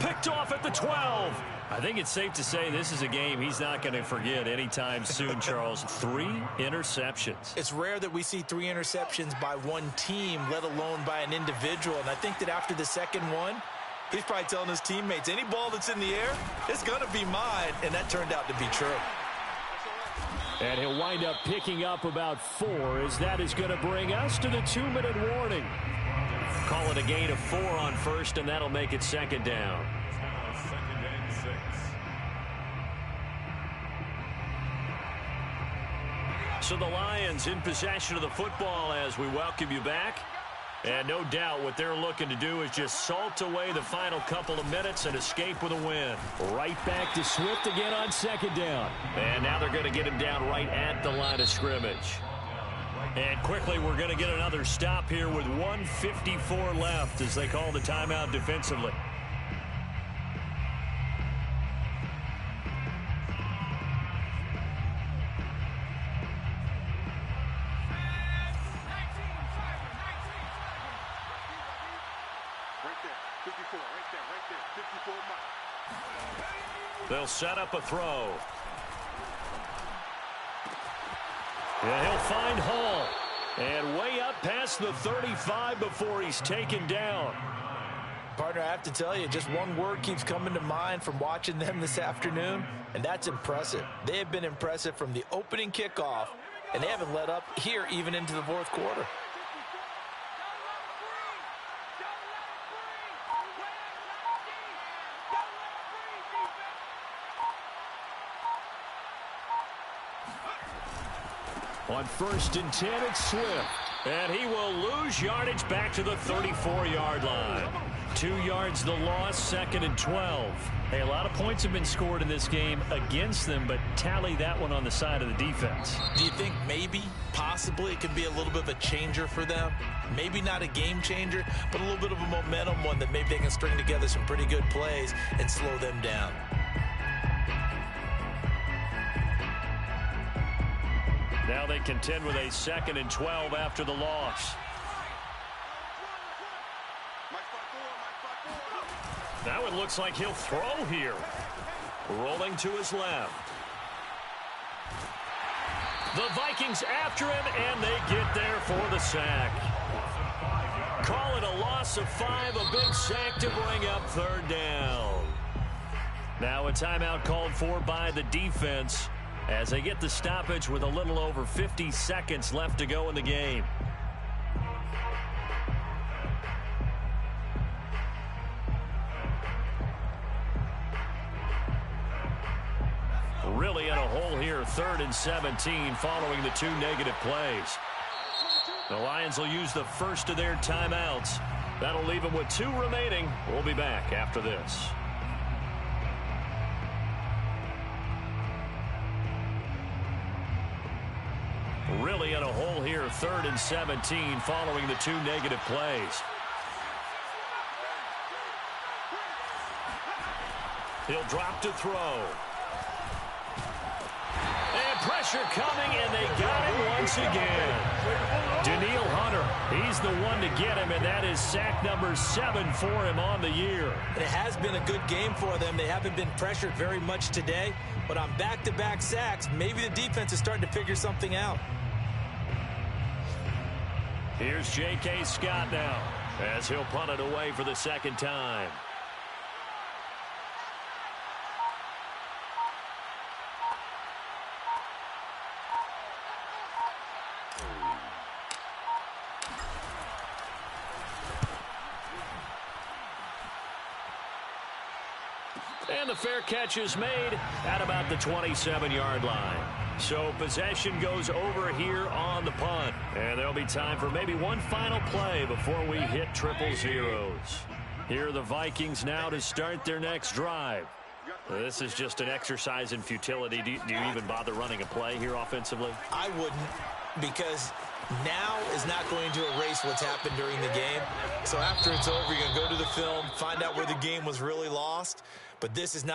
Picked off at the 12. I think it's safe to say this is a game he's not going to forget anytime soon, Charles. 3 interceptions. It's rare that we see 3 interceptions by one team, let alone by an individual. And I think that after the 2nd one, he's probably telling his teammates, any ball that's in the air, it's going to be mine. And that turned out to be true. And he'll wind up picking up about 4 as that is going to bring us to the 2-minute warning. Call it a gain of 4 on 1st, and that'll make it 2nd down. 2nd and 6. So the Lions in possession of the football as we welcome you back. And no doubt what they're looking to do is just salt away the final couple of minutes and escape with a win. Right back to Swift again on 2nd down. And now they're going to get him down right at the line of scrimmage. And quickly we're going to get another stop here with 1:54 left as they call the timeout defensively. They'll set up a throw. And he'll find Hall. And way up past the 35 before he's taken down. Partner, I have to tell you, just one word keeps coming to mind from watching them this afternoon, and that's impressive. They have been impressive from the opening kickoff, and they haven't let up here even into the 4th quarter. On 1st and 10, it's Swift. And he will lose yardage back to the 34-yard line. 2 yards the loss, 2nd and 12. Hey, a lot of points have been scored in this game against them, but tally that one on the side of the defense. Do you think maybe, possibly, it could be a little bit of a changer for them? Maybe not a game changer, but a little bit of a momentum one that maybe they can string together some pretty good plays and slow them down. Now they contend with a 2nd and 12 after the loss. That one looks like he'll throw here. Rolling to his left. The Vikings after him, and they get there for the sack. Call it a loss of 5, a big sack to bring up 3rd down. Now a timeout called for by the defense as they get the stoppage with a little over 50 seconds left to go in the game. Really in a hole here, 3rd and 17 following the 2 negative plays. The Lions will use the first of their timeouts. That'll leave them with 2 remaining. We'll be back after this. Really in a hole here, 3rd and 17 following the 2 negative plays. He'll drop to throw. And pressure coming, and they got him once again. Daniil Hunter, he's the one to get him, and that is sack number 7 for him on the year. It has been a good game for them. They haven't been pressured very much today, but on back-to-back sacks, maybe the defense is starting to figure something out. Here's J.K. Scott now as he'll punt it away for the 2nd time. And the fair catch is made at about the 27-yard line. So possession goes over here on the punt. And there'll be time for maybe one final play before we hit 000. Here are the Vikings now to start their next drive. This is just an exercise in futility. Do you even bother running a play here offensively? I wouldn't, because now is not going to erase what's happened during the game. So after it's over, you're going to go to the film, find out where the game was really lost. But this is not